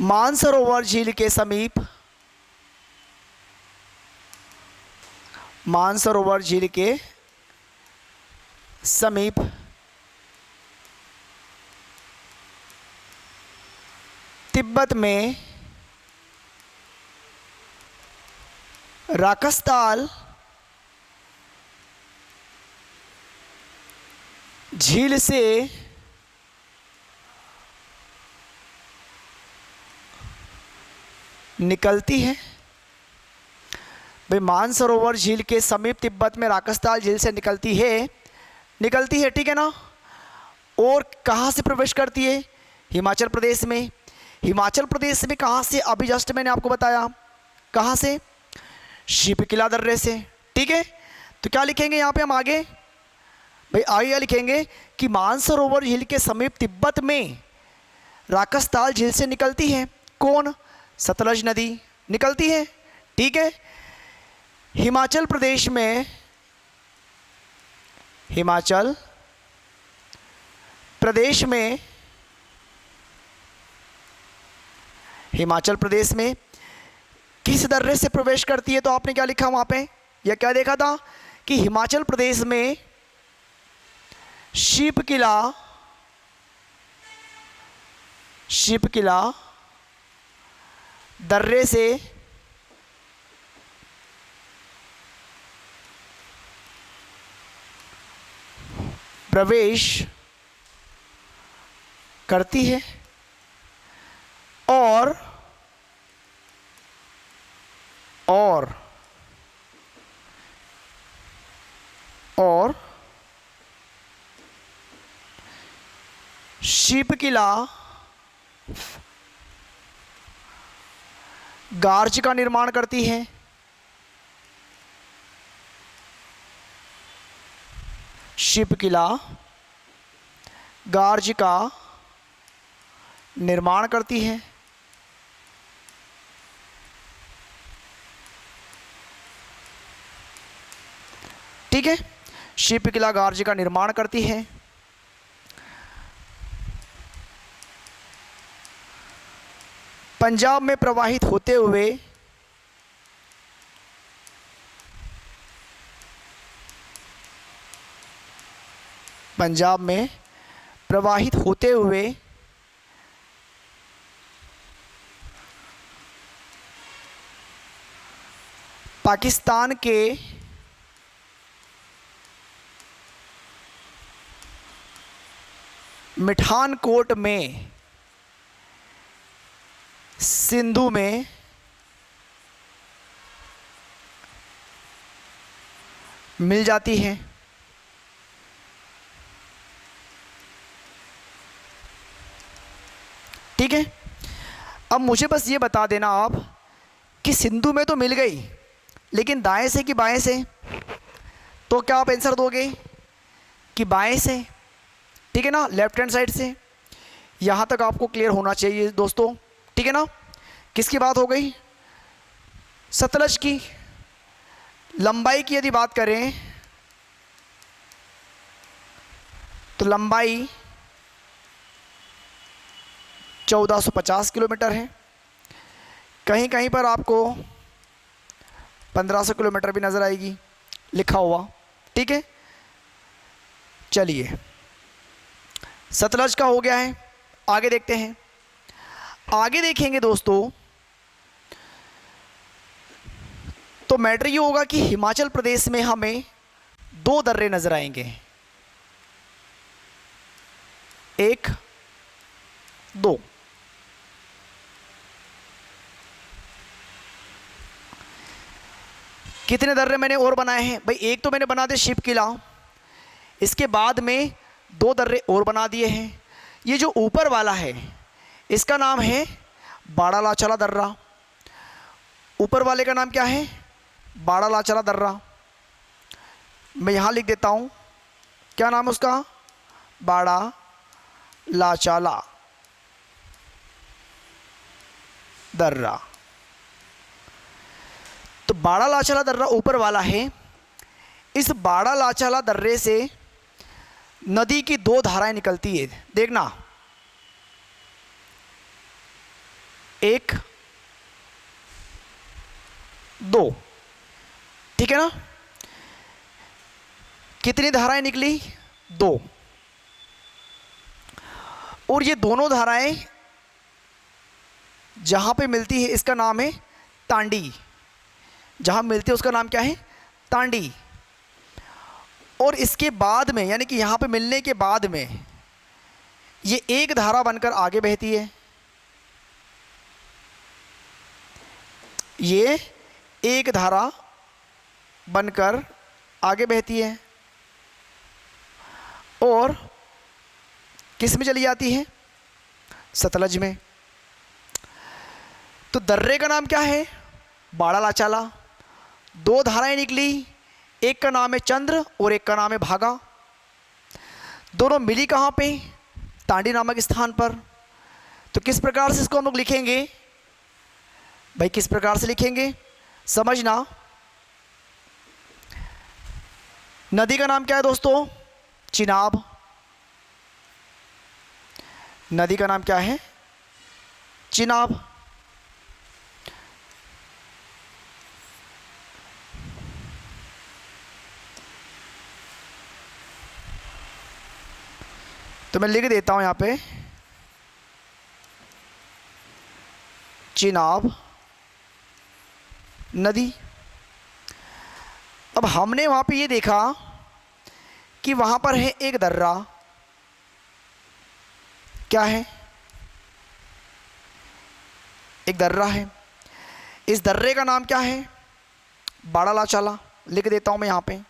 मानसरोवर झील के समीप, मानसरोवर झील के समीप तिब्बत में राकसताल झील से निकलती है। भाई मानसरोवर झील के समीप तिब्बत में राकसताल झील से निकलती है, ठीक है ना। और कहाँ से प्रवेश करती है? हिमाचल प्रदेश में। हिमाचल प्रदेश में कहाँ से? अभी जस्ट मैंने आपको बताया, कहाँ से? शीप-किला दर्रे से, ठीक है। तो क्या लिखेंगे यहाँ पे हम आगे? भाई आगे लिखेंगे कि मानसरोवर झील के समीप तिब्बत में राकसताल झील से निकलती है कौन? सतलज नदी निकलती है, ठीक है। हिमाचल प्रदेश में, हिमाचल प्रदेश में, हिमाचल प्रदेश में किस दर्रे से प्रवेश करती है? तो आपने क्या लिखा वहां पे, या क्या देखा था कि हिमाचल प्रदेश में शीप-किला, शीप-किला दर्रे से प्रवेश करती है, और शीप-किला गार्ज का निर्माण करती है, शीप-किला गार्ज का निर्माण करती है, ठीक है। शीप-किला गार्ज का निर्माण करती है। पंजाब में प्रवाहित होते हुए पंजाब में प्रवाहित होते हुए पाकिस्तान के मिठान कोट में सिंधु में मिल जाती है, ठीक है। अब मुझे बस ये बता देना आप कि सिंधु में तो मिल गई, लेकिन दाएं से कि बाएं से? तो क्या आप आंसर दोगे कि बाएं से, ठीक है ना, लेफ्ट हैंड साइड से। यहाँ तक आपको क्लियर होना चाहिए दोस्तों, ठीक है ना। किसकी बात हो गई? सतलज की लंबाई की यदि बात करें तो लंबाई 1450 किलोमीटर है। कहीं कहीं पर आपको 1500 किलोमीटर भी नज़र आएगी लिखा हुआ, ठीक है। चलिए, सतलज का हो गया है। आगे देखते हैं। आगे देखेंगे दोस्तों तो मैटर ये होगा कि हिमाचल प्रदेश में हमें दो दर्रे नजर आएंगे, एक दो। कितने दर्रे मैंने और बनाए हैं भाई? एक तो मैंने बना दिया शिव किला, इसके बाद में दो दर्रे और बना दिए हैं। ये जो ऊपर वाला है इसका नाम है बाड़ा लाचाला दर्रा। ऊपर वाले का नाम क्या है? बाड़ा लाचाला दर्रा। मैं यहाँ लिख देता हूँ, क्या नाम है उसका? बाड़ा लाचाला दर्रा। तो बाड़ा लाचाला दर्रा ऊपर वाला है। इस बाड़ा लाचाला दर्रे से नदी की दो धाराएं निकलती है, देखना, एक दो, ठीक है ना। कितनी धाराएं निकली? दो। और ये दोनों धाराएं जहां पे मिलती है इसका नाम है तांडी। जहां मिलती है उसका नाम क्या है? तांडी। और इसके बाद में यानी कि यहां पे मिलने के बाद में ये एक धारा बनकर आगे बहती है। ये एक धारा बनकर आगे बहती है और किस में चली जाती है? सतलज में। तो दर्रे का नाम क्या है? बाड़ा लाचाला। दो धाराएं निकली, एक का नाम है चंद्र और एक का नाम है भागा। दोनों मिली कहाँ पे? तांडी नामक स्थान पर। तो किस प्रकार से इसको हम लोग लिखेंगे भाई? किस प्रकार से लिखेंगे समझना। नदी का नाम क्या है दोस्तों? चिनाब। नदी का नाम क्या है? चिनाब। तो मैं लिख देता हूं यहां पे चिनाब नदी। अब हमने वहां पे ये देखा कि वहां पर है एक दर्रा। क्या है? एक दर्रा है। इस दर्रे का नाम क्या है? बाड़ा लाचाला। लिख देता हूं मैं यहां पे।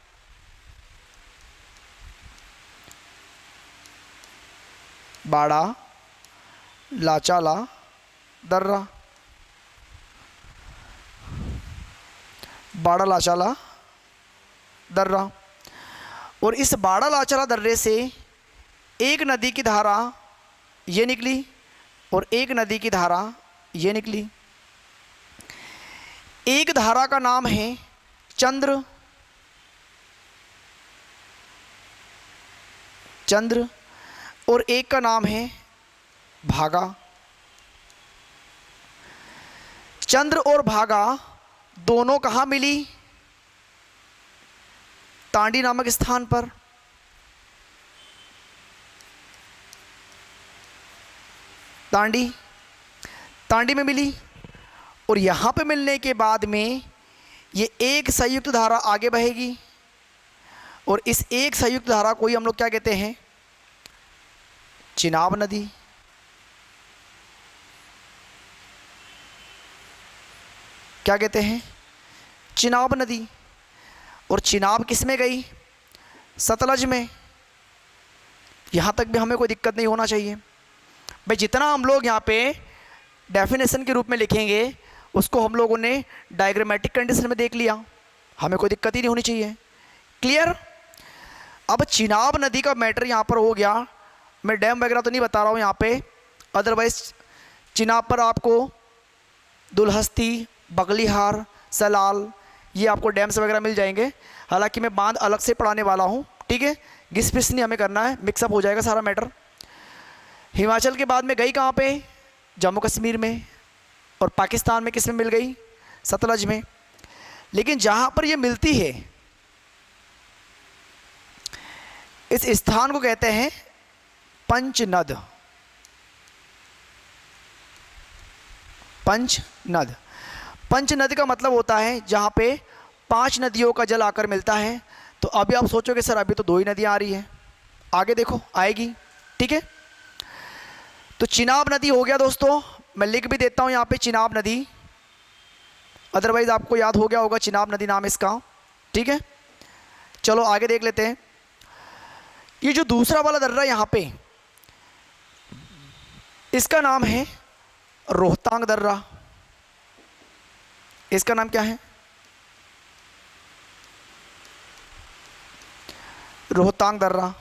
बाड़ा लाचाला दर्रा। बाड़ा लाचाला दर्रा। और इस बाड़ा लाचाला दर्रे से एक नदी की धारा ये निकली और एक नदी की धारा ये निकली। एक धारा का नाम है चंद्र। चंद्र। और एक का नाम है भागा। चंद्र और भागा दोनों कहाँ मिली? तांडी नामक स्थान पर। तांडी में मिली। और यहाँ पे मिलने के बाद में ये एक संयुक्त धारा आगे बहेगी और इस एक संयुक्त धारा को ही हम लोग क्या कहते हैं? चिनाब नदी। क्या कहते हैं? चिनाब नदी। और चिनाब किस में गई? सतलज में। यहाँ तक भी हमें कोई दिक्कत नहीं होना चाहिए भाई। जितना हम लोग यहाँ पे डेफिनेशन के रूप में लिखेंगे उसको हम लोगों ने डायग्रामेटिक कंडीशन में देख लिया, हमें कोई दिक्कत ही नहीं होनी चाहिए। क्लियर? अब चिनाब नदी का मैटर यहाँ पर हो गया। मैं डैम वगैरह तो नहीं बता रहा हूँ यहाँ पे, अदरवाइज चिनाब पर आपको दुलहस्ती, बगलीहार, सलाल, ये आपको डैम्स वगैरह मिल जाएंगे। हालांकि मैं बांध अलग से पढ़ाने वाला हूँ, ठीक है, घिस पिस नहीं हमें करना है, मिक्सअप हो जाएगा सारा मैटर। हिमाचल के बाद में गई कहाँ पे? जम्मू कश्मीर में। और पाकिस्तान में किस में मिल गई? सतलज में। लेकिन जहाँ पर ये मिलती है इस स्थान को कहते हैं पंचनद। पंचनद, पंचनद का मतलब होता है जहाँ पे 5 नदियों का जल आकर मिलता है। तो अभी आप सोचोगे सर अभी तो 2 ही नदियाँ आ रही हैं, आगे देखो आएगी, ठीक है। तो चिनाब नदी हो गया दोस्तों, मैं लिख भी देता हूँ यहाँ पे चिनाब नदी, अदरवाइज़ आपको याद हो गया होगा चिनाब नदी नाम इसका, ठीक है। चलो आगे देख लेते हैं। ये जो दूसरा वाला दर्रा यहाँ पे, इसका नाम है रोहतांग दर्रा। इसका नाम क्या है? रोहतांग दर्रा।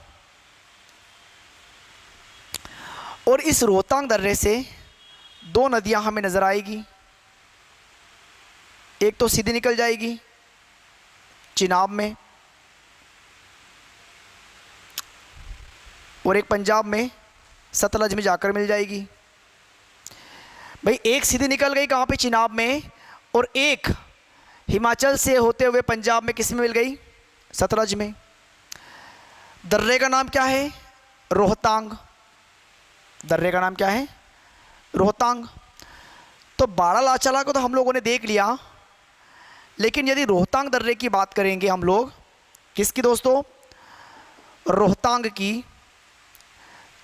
और इस रोहतांग दर्रे से 2 नदियां हमें नजर आएगी। एक तो सीधी निकल जाएगी चिनाब में, और एक पंजाब में सतलज में जाकर मिल जाएगी। भाई एक सीधी निकल गई कहाँ पे? चिनाब में, और एक हिमाचल से होते हुए पंजाब में किस में मिल गई? सतलज में। दर्रे का नाम क्या है? रोहतांग। दर्रे का नाम क्या है? रोहतांग। तो बाड़ालाचाला को तो हम लोगों ने देख लिया, लेकिन यदि रोहतांग दर्रे की बात करेंगे हम लोग, किसकी दोस्तों? रोहतांग की।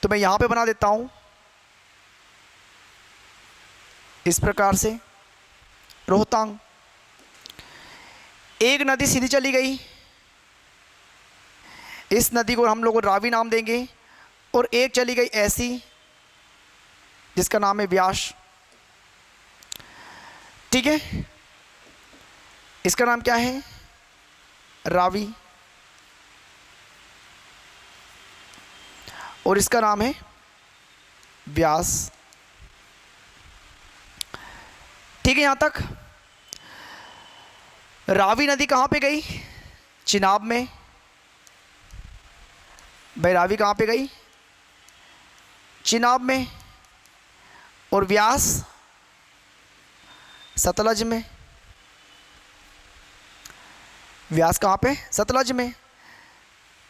तो मैं यहाँ पे बना देता हूँ इस प्रकार से, रोहतांग। एक नदी सीधी चली गई, इस नदी को हम लोग रावी नाम देंगे, और एक चली गई ऐसी जिसका नाम है व्यास, ठीक है। इसका नाम क्या है? रावी, और इसका नाम है व्यास, ठीक है। यहां तक रावी नदी कहां पे गई? चिनाब में। भाई रावी कहां पे गई? चिनाब में। और व्यास सतलज में। व्यास कहाँ पे? सतलज में।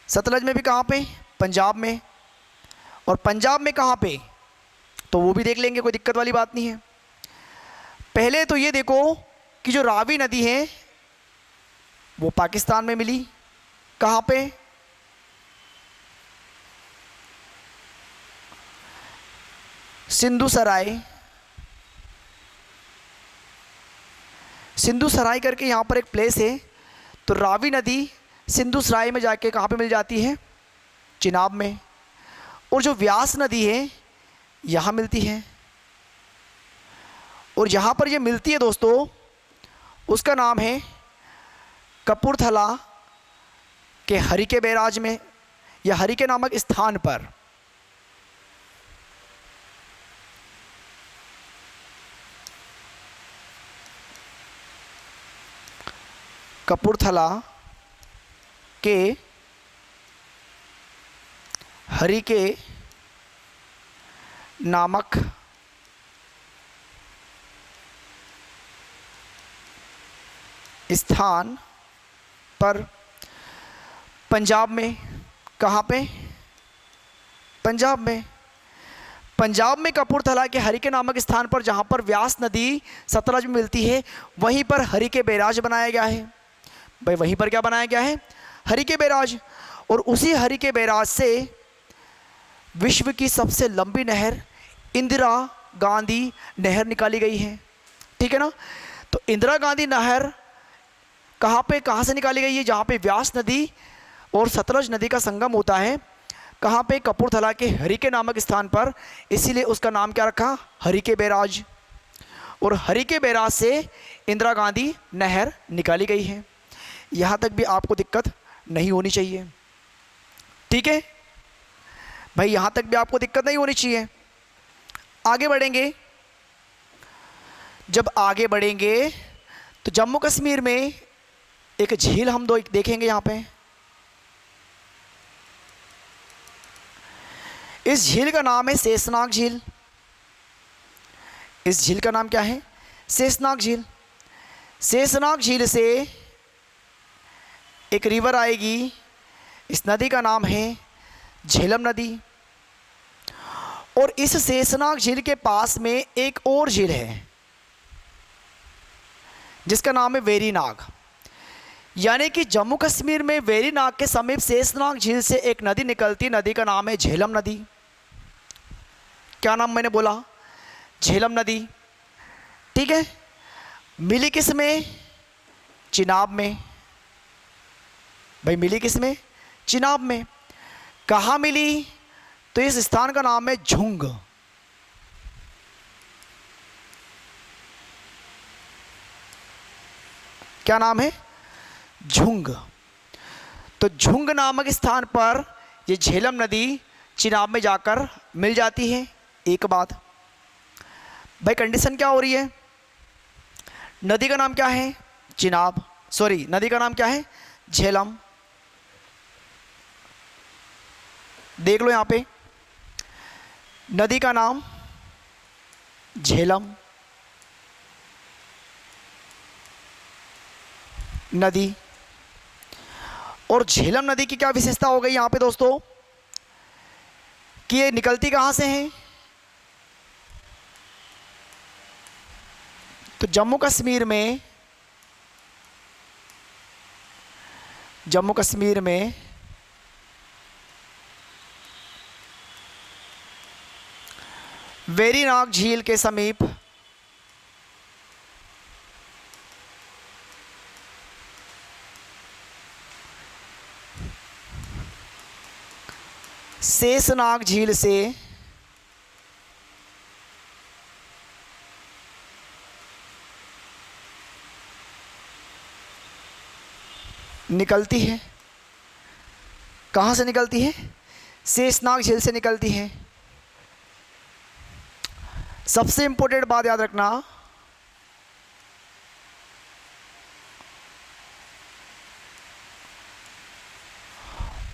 सतलज में भी कहाँ पे? पंजाब में। और पंजाब में कहाँ पे? तो वो भी देख लेंगे, कोई दिक्कत वाली बात नहीं है। पहले तो ये देखो कि जो रावी नदी है वो पाकिस्तान में मिली, कहाँ पे? सिंधु सराय। सिंधु सराय करके यहाँ पर एक प्लेस है। तो रावी नदी सिंधु सराय में जाके कहाँ पे मिल जाती है? चिनाब में। और जो व्यास नदी है यहाँ मिलती है, और जहाँ पर ये मिलती है दोस्तों उसका नाम है कपूरथला के हरिके बैराज में, या हरिके नामक स्थान पर। कपूरथला के हरिके नामक स्थान पर, पंजाब में। कहाँ पे? पंजाब में। पंजाब में कपूरथला के हरिके नामक स्थान पर, जहाँ पर व्यास नदी सतलज में मिलती है, वहीं पर हरिके बैराज बनाया गया है। भाई वहीं पर क्या बनाया गया है? हरिके बैराज। और उसी हरिके बैराज से विश्व की सबसे लंबी नहर इंदिरा गांधी नहर निकाली गई है, ठीक है ना। तो इंदिरा गांधी नहर कहाँ पे, कहाँ से निकाली गई है? जहाँ पे व्यास नदी और सतलज नदी का संगम होता है। कहाँ पे? कपूरथला के हरिके नामक स्थान पर। इसीलिए उसका नाम क्या रखा? हरिके बैराज। और हरिके बैराज से इंदिरा गांधी नहर निकाली गई है। यहाँ तक भी आपको दिक्कत नहीं होनी चाहिए, ठीक है भाई, यहाँ तक भी आपको दिक्कत नहीं होनी चाहिए। आगे बढ़ेंगे, जब आगे बढ़ेंगे तो जम्मू कश्मीर में एक झील हम दो देखेंगे यहाँ पे। इस झील का नाम है शेषनाग झील। इस झील का नाम क्या है? शेषनाग झील। शेषनाग झील से एक रिवर आएगी, इस नदी का नाम है झेलम नदी। और इस शेषनाग झील के पास में एक और झील है जिसका नाम है वेरीनाग। यानी कि जम्मू कश्मीर में वेरीनाग के समीप शेषनाग झील से एक नदी निकलती, नदी का नाम है झेलम नदी। क्या नाम मैंने बोला? झेलम नदी। ठीक है। मिली किस में? चिनाब में। भाई मिली किस में? चिनाब में। कहाँ मिली? तो इस स्थान का नाम है झुंग। क्या नाम है? झुंग। तो झुंग नामक स्थान पर ये झेलम नदी चिनाब में जाकर मिल जाती है। एक बात भाई, कंडीशन क्या हो रही है? नदी का नाम क्या है? चिनाब। सॉरी, नदी का नाम क्या है? झेलम। देख लो यहाँ पे, नदी का नाम झेलम नदी। और झेलम नदी की क्या विशेषता हो गई यहाँ पे दोस्तों कि ये निकलती कहाँ से है? तो जम्मू कश्मीर में वेरीनाग झील के समीप शेषनाग झील से निकलती है। कहाँ से निकलती है? शेषनाग झील से निकलती है। सबसे इंपॉर्टेंट बात याद रखना,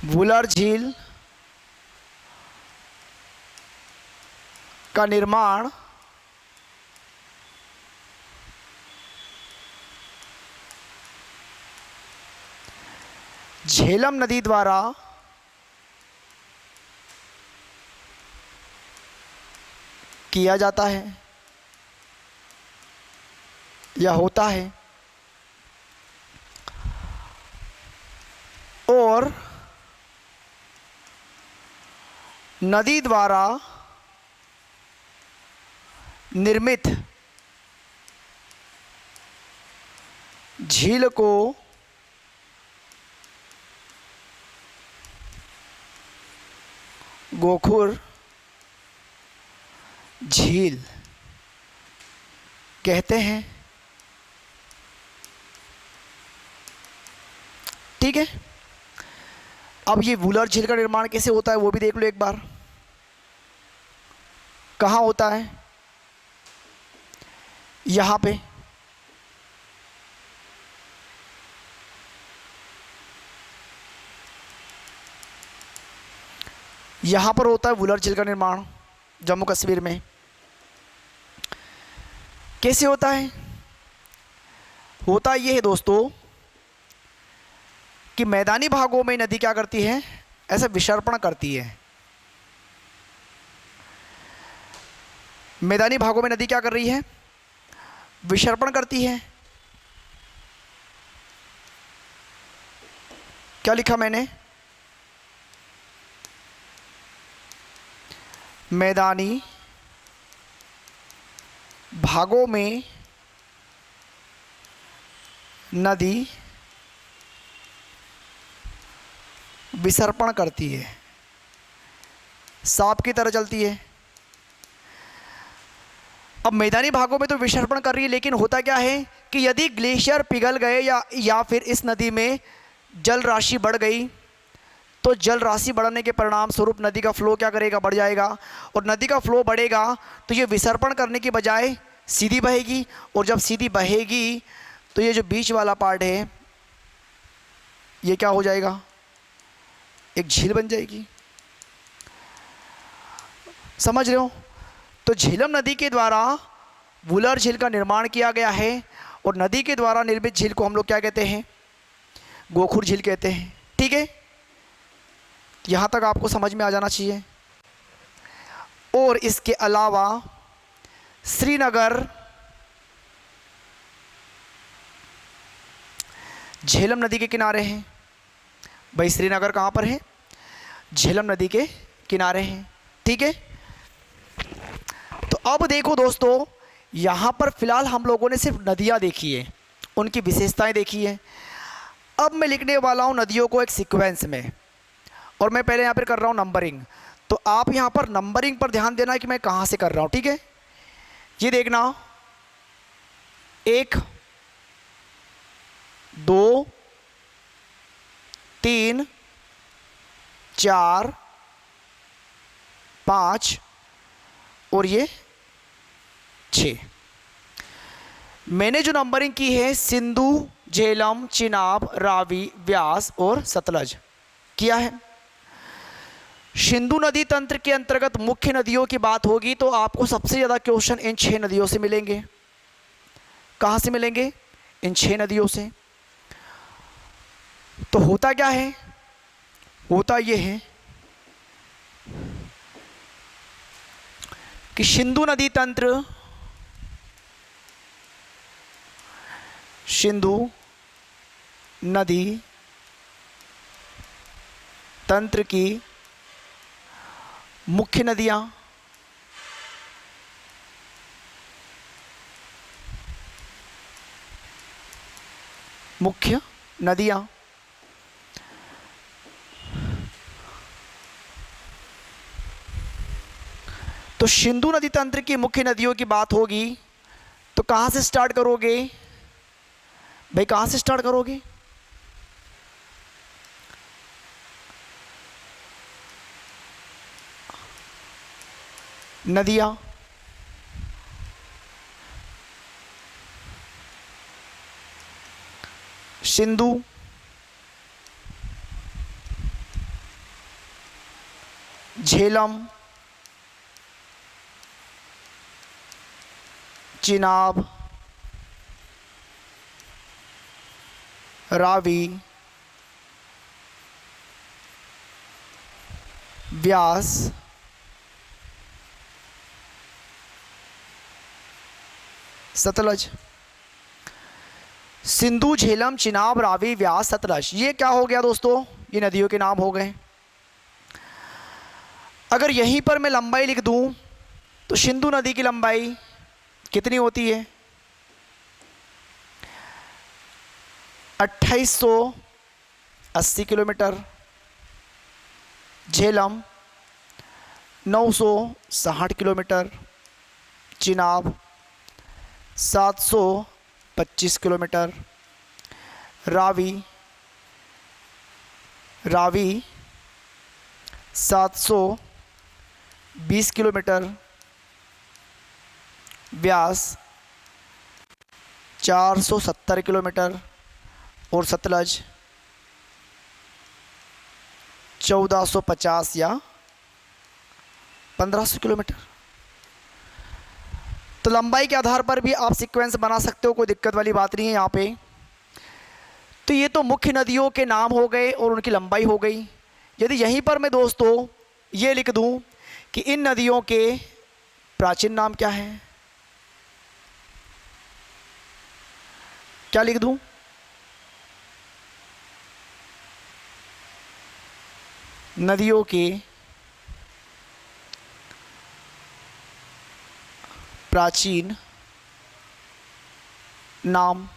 वुलर झील का निर्माण झेलम नदी द्वारा किया जाता है या होता है। और नदी द्वारा निर्मित झील को गोखुर झील कहते हैं। ठीक है। अब ये वुलर झील का निर्माण कैसे होता है वो भी देख लो एक बार। कहाँ होता है? यहाँ पे। यहाँ पर होता है वुलर झील का निर्माण जम्मू कश्मीर में। कैसे होता है? होता ये है दोस्तों कि मैदानी भागों में नदी क्या करती है? ऐसा विसर्पण करती है। मैदानी भागों में नदी क्या कर रही है? विसर्पण करती है। क्या लिखा मैंने? मैदानी भागों में नदी विसर्पण करती है, सांप की तरह चलती है। अब मैदानी भागों में तो विसर्पण कर रही है, लेकिन होता क्या है कि यदि ग्लेशियर पिघल गए या फिर इस नदी में जल राशि बढ़ गई तो जल राशि बढ़ने के परिणाम स्वरूप नदी का फ्लो क्या करेगा? बढ़ जाएगा। और नदी का फ्लो बढ़ेगा तो ये विसर्पण करने की बजाय सीधी बहेगी, और जब सीधी बहेगी तो ये जो बीच वाला पार्ट है ये क्या हो जाएगा, एक झील बन जाएगी। समझ रहे हो? तो झेलम नदी के द्वारा वुलर झील का निर्माण किया गया है और नदी के द्वारा निर्मित झील को हम लोग क्या कहते हैं, गोखुर झील कहते हैं। ठीक है, यहाँ तक आपको समझ में आ जाना चाहिए। और इसके अलावा श्रीनगर झेलम नदी के किनारे हैं। भाई श्रीनगर कहाँ पर है, झेलम नदी के किनारे हैं। ठीक है, तो अब देखो दोस्तों, यहाँ पर फिलहाल हम लोगों ने सिर्फ नदियाँ देखी है, उनकी विशेषताएं देखी है। अब मैं लिखने वाला हूँ नदियों को एक सीक्वेंस में, और मैं पहले यहाँ पर कर रहा हूँ नंबरिंग। तो आप यहाँ पर नंबरिंग पर ध्यान देना कि मैं कहाँ से कर रहा हूँ। ठीक है, ये देखना 1 2 3 4 5 और ये 6। मैंने जो नंबरिंग की है सिंधु, झेलम, चिनाब, रावी, व्यास और सतलज किया है। सिंधु नदी तंत्र के अंतर्गत मुख्य नदियों की बात होगी तो आपको सबसे ज़्यादा क्वेश्चन इन 6 नदियों से मिलेंगे। कहाँ से मिलेंगे, इन 6 नदियों से। तो होता क्या है, होता ये है कि सिंधु नदी तंत्र, सिंधु नदी तंत्र की मुख्य नदियां तो सिंधु नदी तंत्र की मुख्य नदियों की बात होगी तो कहाँ से स्टार्ट करोगे भाई, कहाँ से स्टार्ट करोगे? नदियाँ सिंधु, झेलम, चिनाब, रावी, व्यास, सतलज। सिंधु, झेलम, चिनाब, रावी, व्यास, सतलज, ये क्या हो गया दोस्तों, ये नदियों के नाम हो गए। अगर यहीं पर मैं लंबाई लिख दूं तो सिंधु नदी की लंबाई कितनी होती है, 2880 kilometre. Jhelum 960 kilometre. Chenab 725 kilometre. Ravi 720 kilometre. Beas 470 kilometre और सतलज 1450 या 1500 किलोमीटर। तो लंबाई के आधार पर भी आप सीक्वेंस बना सकते हो, कोई दिक्कत वाली बात नहीं है यहाँ पे। तो ये तो मुख्य नदियों के नाम हो गए और उनकी लंबाई हो गई। यदि यहीं पर मैं दोस्तों ये लिख दूं कि इन नदियों के प्राचीन नाम क्या हैं, क्या लिख दूं? नदियों के प्राचीन नाम।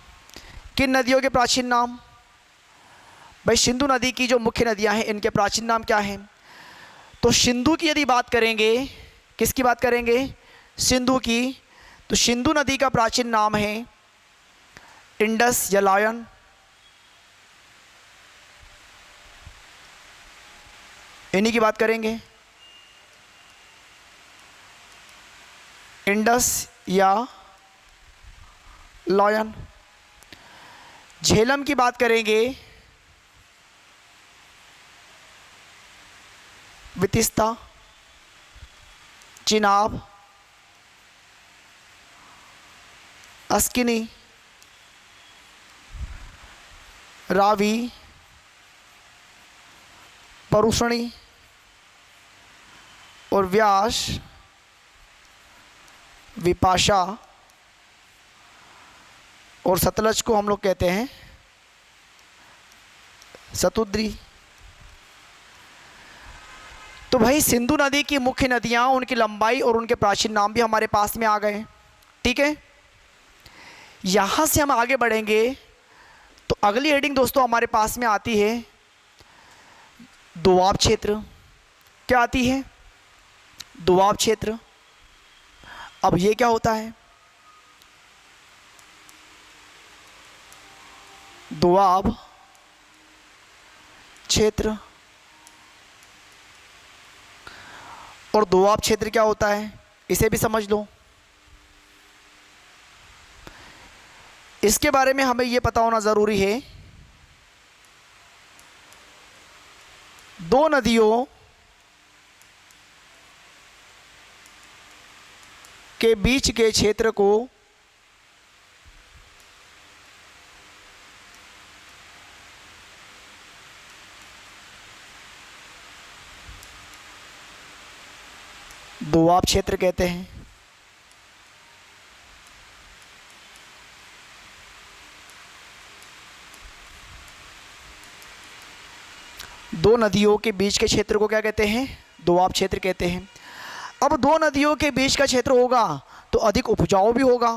किन नदियों के प्राचीन नाम? भाई सिंधु नदी की जो मुख्य नदियां हैं इनके प्राचीन नाम क्या हैं? तो सिंधु की यदि बात करेंगे, किसकी बात करेंगे? सिंधु की। तो सिंधु नदी का प्राचीन नाम है इंडस या लायन। इन्हीं की बात करेंगे, इंडस या लायन। झेलम की बात करेंगे, वितिस्ता, चिनाब, अस्किनी, रावी, परुषणी और व्यास, विपाशा और सतलज को हम लोग कहते हैं सतुद्री। तो भाई सिंधु नदी की मुख्य नदियां, उनकी लंबाई और उनके प्राचीन नाम भी हमारे पास में आ गए। ठीक है, यहां से हम आगे बढ़ेंगे तो अगली हेडिंग दोस्तों हमारे पास में आती है दोआब क्षेत्र। क्या आती है? दोआब क्षेत्र। अब ये क्या होता है? दोआब क्षेत्र। और दोआब क्षेत्र क्या होता है इसे भी समझ लो। इसके बारे में हमें यह पता होना ज़रूरी है, दो नदियों के बीच के क्षेत्र को दोआब क्षेत्र कहते हैं। दो नदियों के बीच के क्षेत्र को क्या कहते हैं? दोआब क्षेत्र कहते हैं। अब दो नदियों के बीच का क्षेत्र होगा तो अधिक उपजाऊ भी होगा।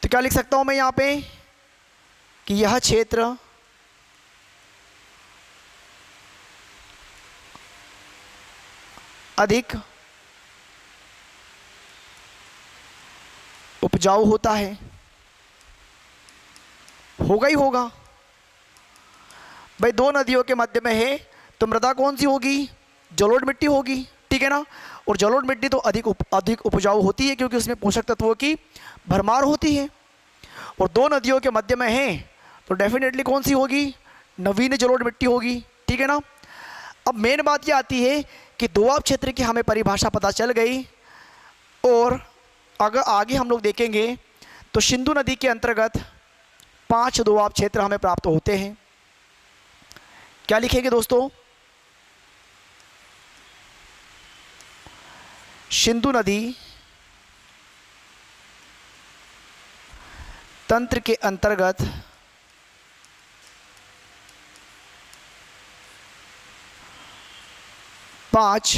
तो क्या लिख सकता हूं मैं यहां पे कि यह क्षेत्र अधिक उपजाऊ होता है। होगा ही होगा भाई, दो नदियों के मध्य में है तो मृदा कौन सी होगी? जलोढ़ मिट्टी होगी। ठीक है ना। और जलोढ़ मिट्टी तो अधिक उपजाऊ होती है क्योंकि उसमें पोषक तत्वों की भरमार होती है। और दो नदियों के मध्य में है तो डेफिनेटली कौन सी होगी? नवीन जलोढ़ मिट्टी होगी। ठीक है ना। अब मेन बात ये आती है कि दोआब क्षेत्र की हमें परिभाषा पता चल गई। और अगर आगे हम लोग देखेंगे तो सिंधु नदी के अंतर्गत 5 दोआब क्षेत्र हमें प्राप्त होते हैं। क्या लिखेंगे दोस्तों? सिंधु नदी तंत्र के अंतर्गत 5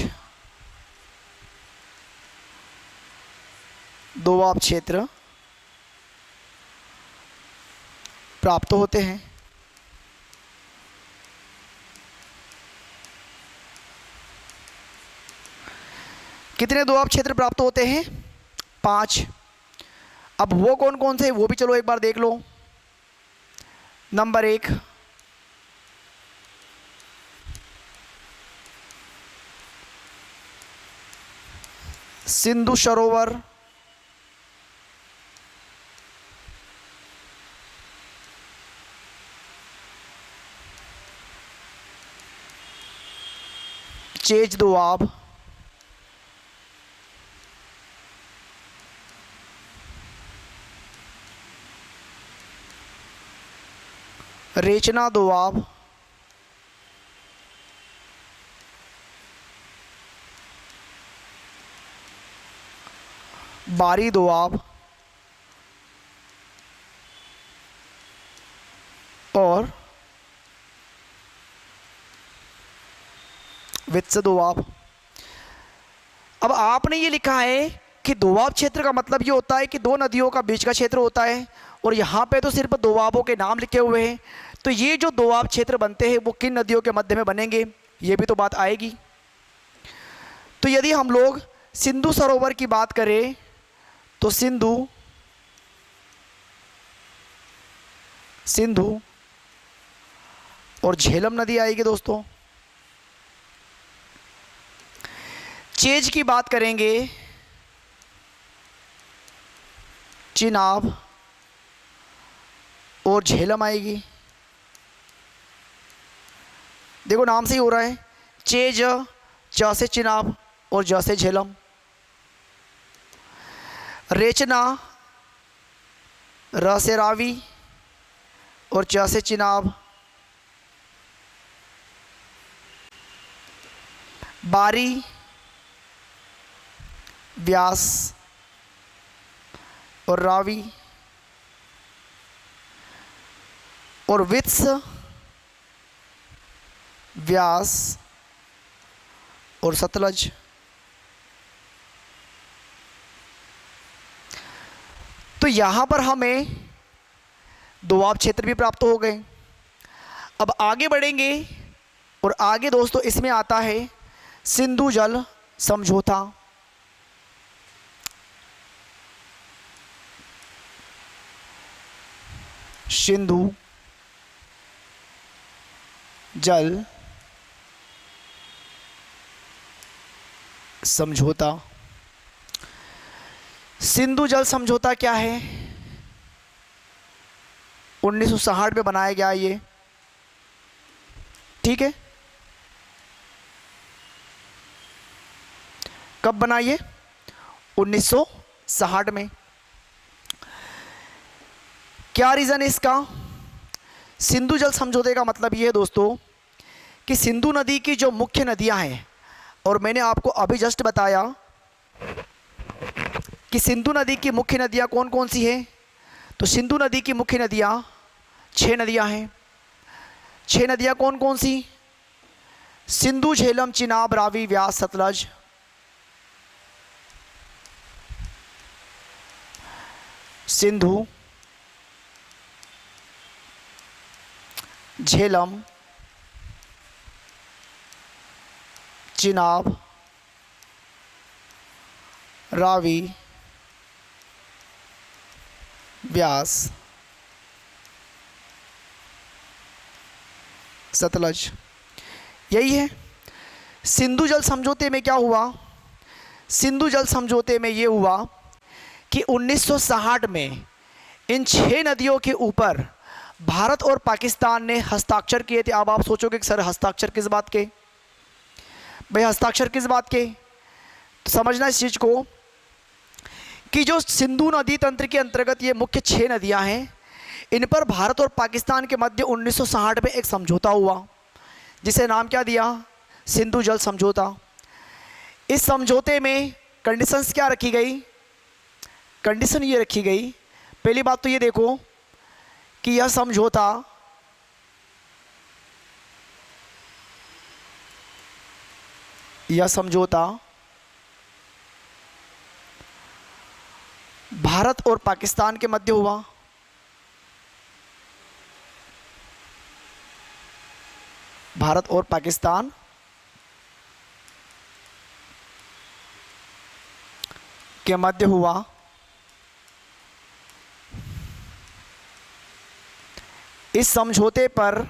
दोआब क्षेत्र प्राप्त होते हैं। कितने दोआब क्षेत्र प्राप्त होते हैं? 5। अब वो कौन कौन से वो भी चलो एक बार देख लो। नंबर 1 सिंधु सरोवर, चेज दोआब, रेचना दोआब, बारी दोआब और वित्स दोआब। अब आपने ये लिखा है कि दोआब क्षेत्र का मतलब ये होता है कि दो नदियों का बीच का क्षेत्र होता है और यहाँ पे तो सिर्फ दोआबों के नाम लिखे हुए हैं। तो ये जो दोआब क्षेत्र बनते हैं वो किन नदियों के मध्य में बनेंगे, ये भी तो बात आएगी। तो यदि हम लोग सिंधु सरोवर की बात करें तो सिंधु और झेलम नदी आएगी दोस्तों। चेज की बात करेंगे, चिनाब और झेलम आएगी। देखो नाम से ही हो रहा है, चेज, च से चिनाब और ज से झेलम। रेचना, र से रावी और च से चिनाब। बारी, व्यास और रावी। और वित्स, व्यास और सतलज। तो यहां पर हमें दोआब क्षेत्र भी प्राप्त हो गए। अब आगे बढ़ेंगे और आगे दोस्तों इसमें आता है सिंधु जल समझौता। सिंधु जल समझौता। सिंधु जल समझौता क्या है? 1960 में बनाया गया ये, ठीक है। कब बना ये? 1960 में। क्या रीज़न है इसका? सिंधु जल समझौते का मतलब ये है दोस्तों कि सिंधु नदी की जो मुख्य नदियां हैं, और मैंने आपको अभी जस्ट बताया कि सिंधु नदी की मुख्य नदियां कौन कौन सी हैं। तो सिंधु नदी की मुख्य नदियां 6 नदियां हैं। 6 नदियां कौन कौन सी? सिंधु, झेलम, चिनाब, रावी, व्यास, सतलज। सिंधु, झेलम, चिनाब, रावी, व्यास, सतलज। यही है। सिंधु जल समझौते में क्या हुआ? सिंधु जल समझौते में ये हुआ कि 1960 में इन 6 नदियों के ऊपर भारत और पाकिस्तान ने हस्ताक्षर किए थे। अब आप सोचोगे कि सर हस्ताक्षर किस बात के? भाई हस्ताक्षर किस बात के? तो समझना इस चीज़ को कि जो सिंधु नदी तंत्र के अंतर्गत ये मुख्य 6 नदियां हैं, इन पर भारत और पाकिस्तान के मध्य 1960 में एक समझौता हुआ, जिसे नाम क्या दिया? सिंधु जल समझौता। इस समझौते में कंडीशंस क्या रखी गई? कंडीशन ये रखी गई, पहली बात तो ये देखो कि यह समझौता भारत और पाकिस्तान के मध्य हुआ। भारत और पाकिस्तान के मध्य हुआ। इस समझौते पर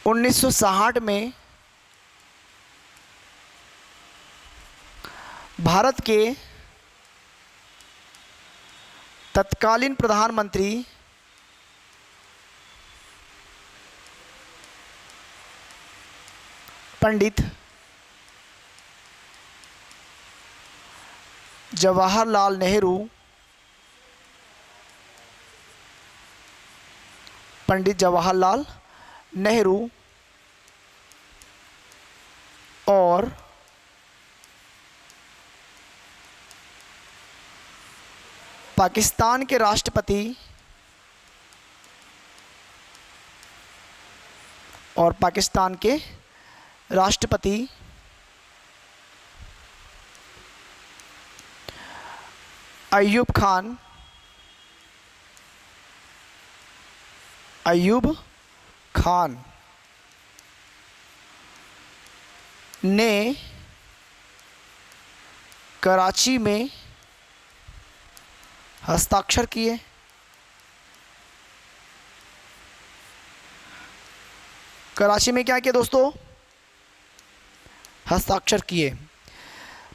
उन्नीस सौ 1960 में भारत के तत्कालीन प्रधानमंत्री पंडित जवाहरलाल नेहरू, पंडित जवाहरलाल नेहरू और पाकिस्तान के राष्ट्रपति अयूब खान ने कराची में हस्ताक्षर किए। कराची में क्या किया दोस्तों? हस्ताक्षर किए।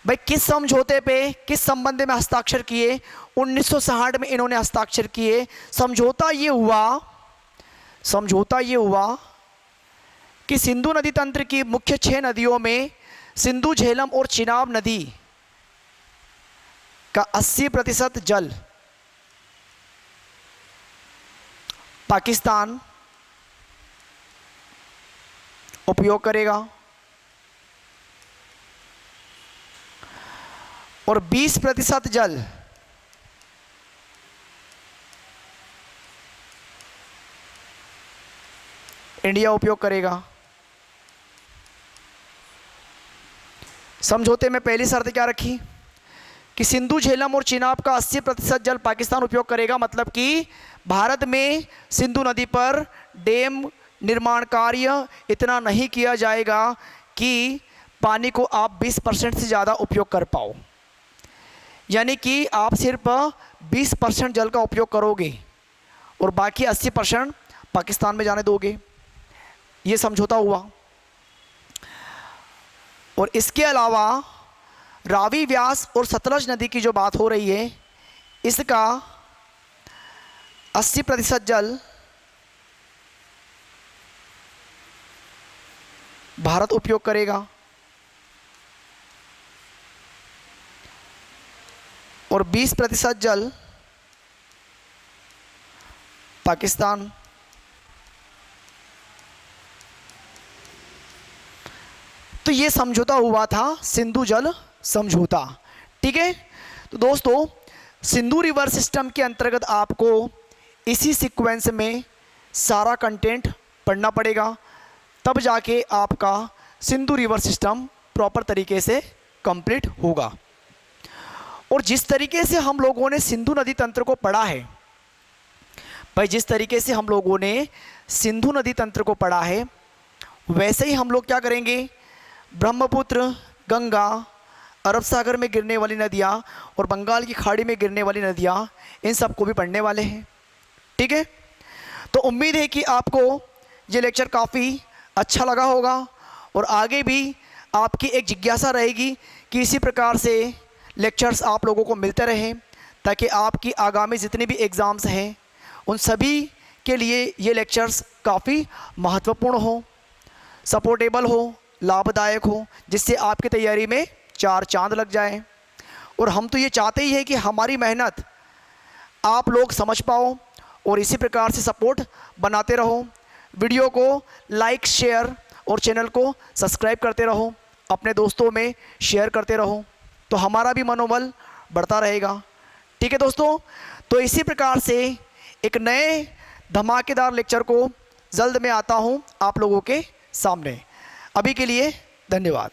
भाई किस समझौते पे, किस संबंध में हस्ताक्षर किए? 1960 में इन्होंने हस्ताक्षर किए। समझौता ये हुआ कि सिंधु नदी तंत्र की मुख्य 6 नदियों में सिंधु, झेलम और चिनाब नदी का 80% जल पाकिस्तान उपयोग करेगा और 20% जल इंडिया उपयोग करेगा। समझौते में पहली शर्त क्या रखी कि सिंधु, झेलम और चिनाब का 80% जल पाकिस्तान उपयोग करेगा। मतलब कि भारत में सिंधु नदी पर डैम निर्माण कार्य इतना नहीं किया जाएगा कि पानी को आप 20% से ज़्यादा उपयोग कर पाओ, यानी कि आप सिर्फ 20% जल का उपयोग करोगे और बाकी 80% पाकिस्तान में जाने दोगे। ये समझौता हुआ। और इसके अलावा रावी, व्यास और सतलज नदी की जो बात हो रही है, इसका 80% जल भारत उपयोग करेगा और 20% जल पाकिस्तान। तो ये समझौता हुआ था, सिंधु जल समझौता। ठीक है। तो दोस्तों, सिंधु रिवर सिस्टम के अंतर्गत आपको इसी सीक्वेंस में सारा कंटेंट पढ़ना पड़ेगा, तब जाके आपका सिंधु रिवर सिस्टम प्रॉपर तरीके से कंप्लीट होगा। और जिस तरीके से हम लोगों ने सिंधु नदी तंत्र को पढ़ा है भाई, जिस तरीके से हम लोगों ने सिंधु नदी तंत्र को पढ़ा है, वैसे ही हम लोग क्या करेंगे, ब्रह्मपुत्र, गंगा, अरब सागर में गिरने वाली नदियाँ और बंगाल की खाड़ी में गिरने वाली नदियाँ, इन सब को भी पढ़ने वाले हैं। ठीक है। तो उम्मीद है कि आपको ये लेक्चर काफ़ी अच्छा लगा होगा और आगे भी आपकी एक जिज्ञासा रहेगी कि इसी प्रकार से लेक्चर्स आप लोगों को मिलते रहें, ताकि आपकी आगामी जितने भी एग्ज़ाम्स हैं उन सभी के लिए ये लेक्चर्स काफ़ी महत्वपूर्ण हो, सपोर्टेबल हो, लाभदायक हो, जिससे आपकी तैयारी में 4 चांद लग जाए। और हम तो ये चाहते ही हैं कि हमारी मेहनत आप लोग समझ पाओ और इसी प्रकार से सपोर्ट बनाते रहो। वीडियो को लाइक, शेयर और चैनल को सब्सक्राइब करते रहो, अपने दोस्तों में शेयर करते रहो, तो हमारा भी मनोबल बढ़ता रहेगा। ठीक है दोस्तों, तो इसी प्रकार से एक नए धमाकेदार लेक्चर को जल्द में आता हूँ आप लोगों के सामने। अभी के लिए धन्यवाद।